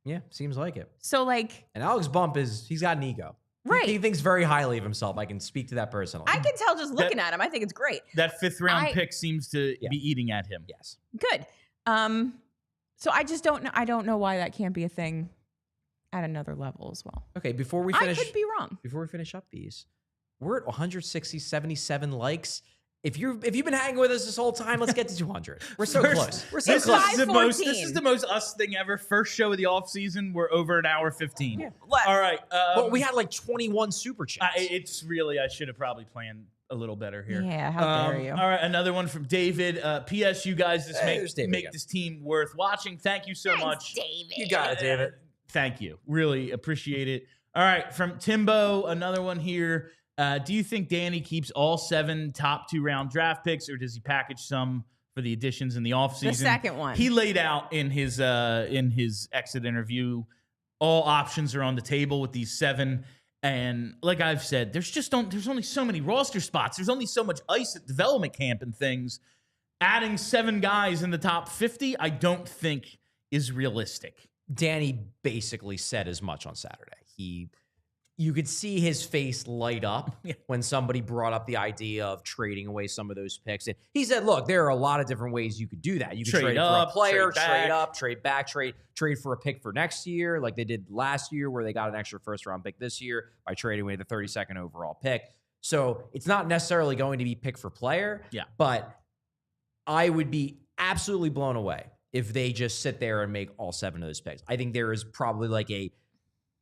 Yeah, seems like it. So like, And Alex Bump he's got an ego. right. He thinks very highly of himself. I can speak to that personally. I can tell just looking at him. I think it's great. That 5th round pick seems to be eating at him. Yes. Good. So I just don't know. I don't know why that can't be a thing at another level as well. Okay, before we finish, I could be wrong. Before we finish up these, we're at 77 likes. If you've been hanging with us this whole time, let's get to 200. We're so close. We're so This close. is the most us thing ever. First show of the off season. We're over an hour 15. Yeah. All right. Well, we had like 21 super chats. It's really, I should have probably planned a little better here. Yeah, how dare you? All right, another one from David. P.S. You guys just make this team worth watching. Thank you so much. David. You got it, David. Thank you. Really appreciate it. All right, from Timbo, another one here. Do you think Danny keeps all 7 top 2-round draft picks, or does he package some for the additions in the offseason? The second one. He laid out in his exit interview, all options are on the table with these 7. And like I've said, there's only so many roster spots. There's only so much ice at development camp and things. Adding 7 guys in the top 50, I don't think is realistic. Danny basically said as much on Saturday. You could see his face light up when somebody brought up the idea of trading away some of those picks. And he said, look, there are a lot of different ways you could do that. You could trade up, for a player, trade up, trade back, trade for a pick for next year, like they did last year where they got an extra first-round pick this year by trading away the 32nd overall pick. So it's not necessarily going to be pick for player, but I would be absolutely blown away if they just sit there and make all 7 of those picks. I think there is probably like a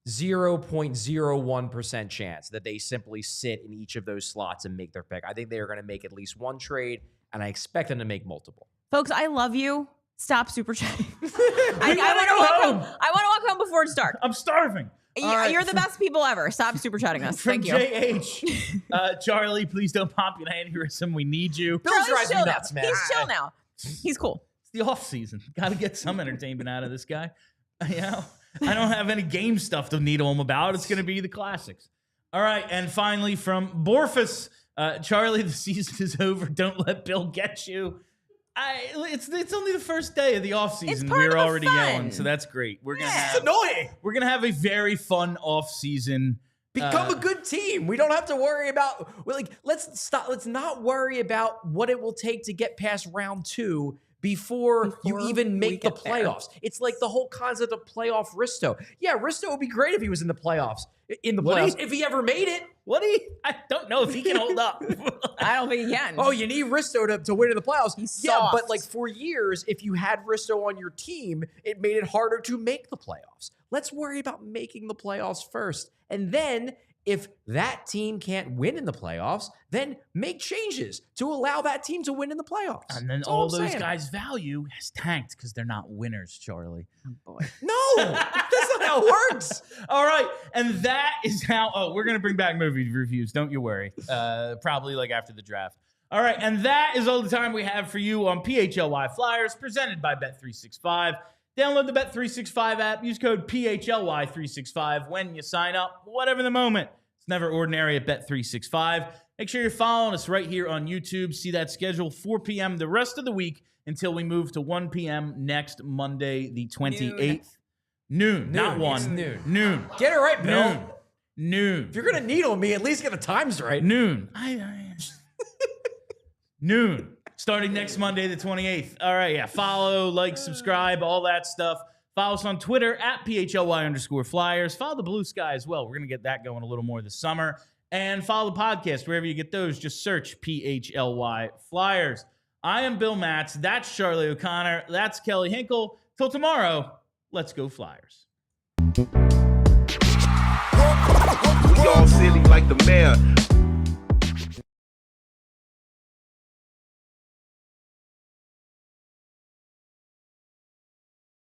0.01% chance that they simply sit in each of those slots and make their pick. I think they are going to make at least one trade, and I expect them to make multiple. Folks, I love you. Stop super chatting. I want to walk home. I want to walk home before it's dark. I'm starving. You're the best people ever. Stop super chatting us. From Thank you. JH, Charlie, please don't pop an aneurysm. We need you. Bill's drives me nuts, man. He's chill now. He's cool. It's the off season. Got to get some entertainment out of this guy. You know, I don't have any game stuff to needle him about. It's going to be the classics. All right, and finally from Borfus, Charlie, the season is over. Don't let Bill get you. It's only the first day of the offseason. We're already yelling, so that's great. We're gonna have, it's annoying. We're gonna have a very fun offseason. Become a good team. We don't have to worry about let's stop. Let's not worry about what it will take to get past round 2 before you even make the playoffs. It's like the whole concept of playoff Risto. Yeah, Risto would be great if he was in the playoffs. If he ever made it. I don't know if he can hold up. I don't think he can. Oh, you need Risto to win in the playoffs. He's yeah, soft. but like for years, if you had Risto on your team, it made it harder to make the playoffs. Let's worry about making the playoffs first. And then if that team can't win in the playoffs, then make changes to allow that team to win in the playoffs. And then all those guys' value has tanked because they're not winners, Charlie. Oh, boy. No, that's not how it works. All right. And that is how, we're going to bring back movie reviews. Don't you worry. Probably like after the draft. All right. And that is all the time we have for you on PHLY Flyers presented by Bet365. Download the Bet365 app. Use code PHLY365 when you sign up. Whatever the moment. It's never ordinary at Bet365. Make sure you're following us right here on YouTube. See that schedule, 4 p.m. the rest of the week until we move to 1 p.m. next Monday, the 28th. Noon. Not 1. It's noon. Noon. Get it right, Bill. Noon. If you're going to needle me, at least get the times right. Noon. Noon. Starting next Monday, the 28th. All right, yeah. Follow, like, subscribe, all that stuff. Follow us on Twitter at PHLY_Flyers. Follow the Blue Sky as well. We're going to get that going a little more this summer. And follow the podcast wherever you get those. Just search PHLY Flyers. I am Bill Matz. That's Charlie O'Connor. That's Kelly Hinkle. Till tomorrow, let's go Flyers. We all silly like the mayor.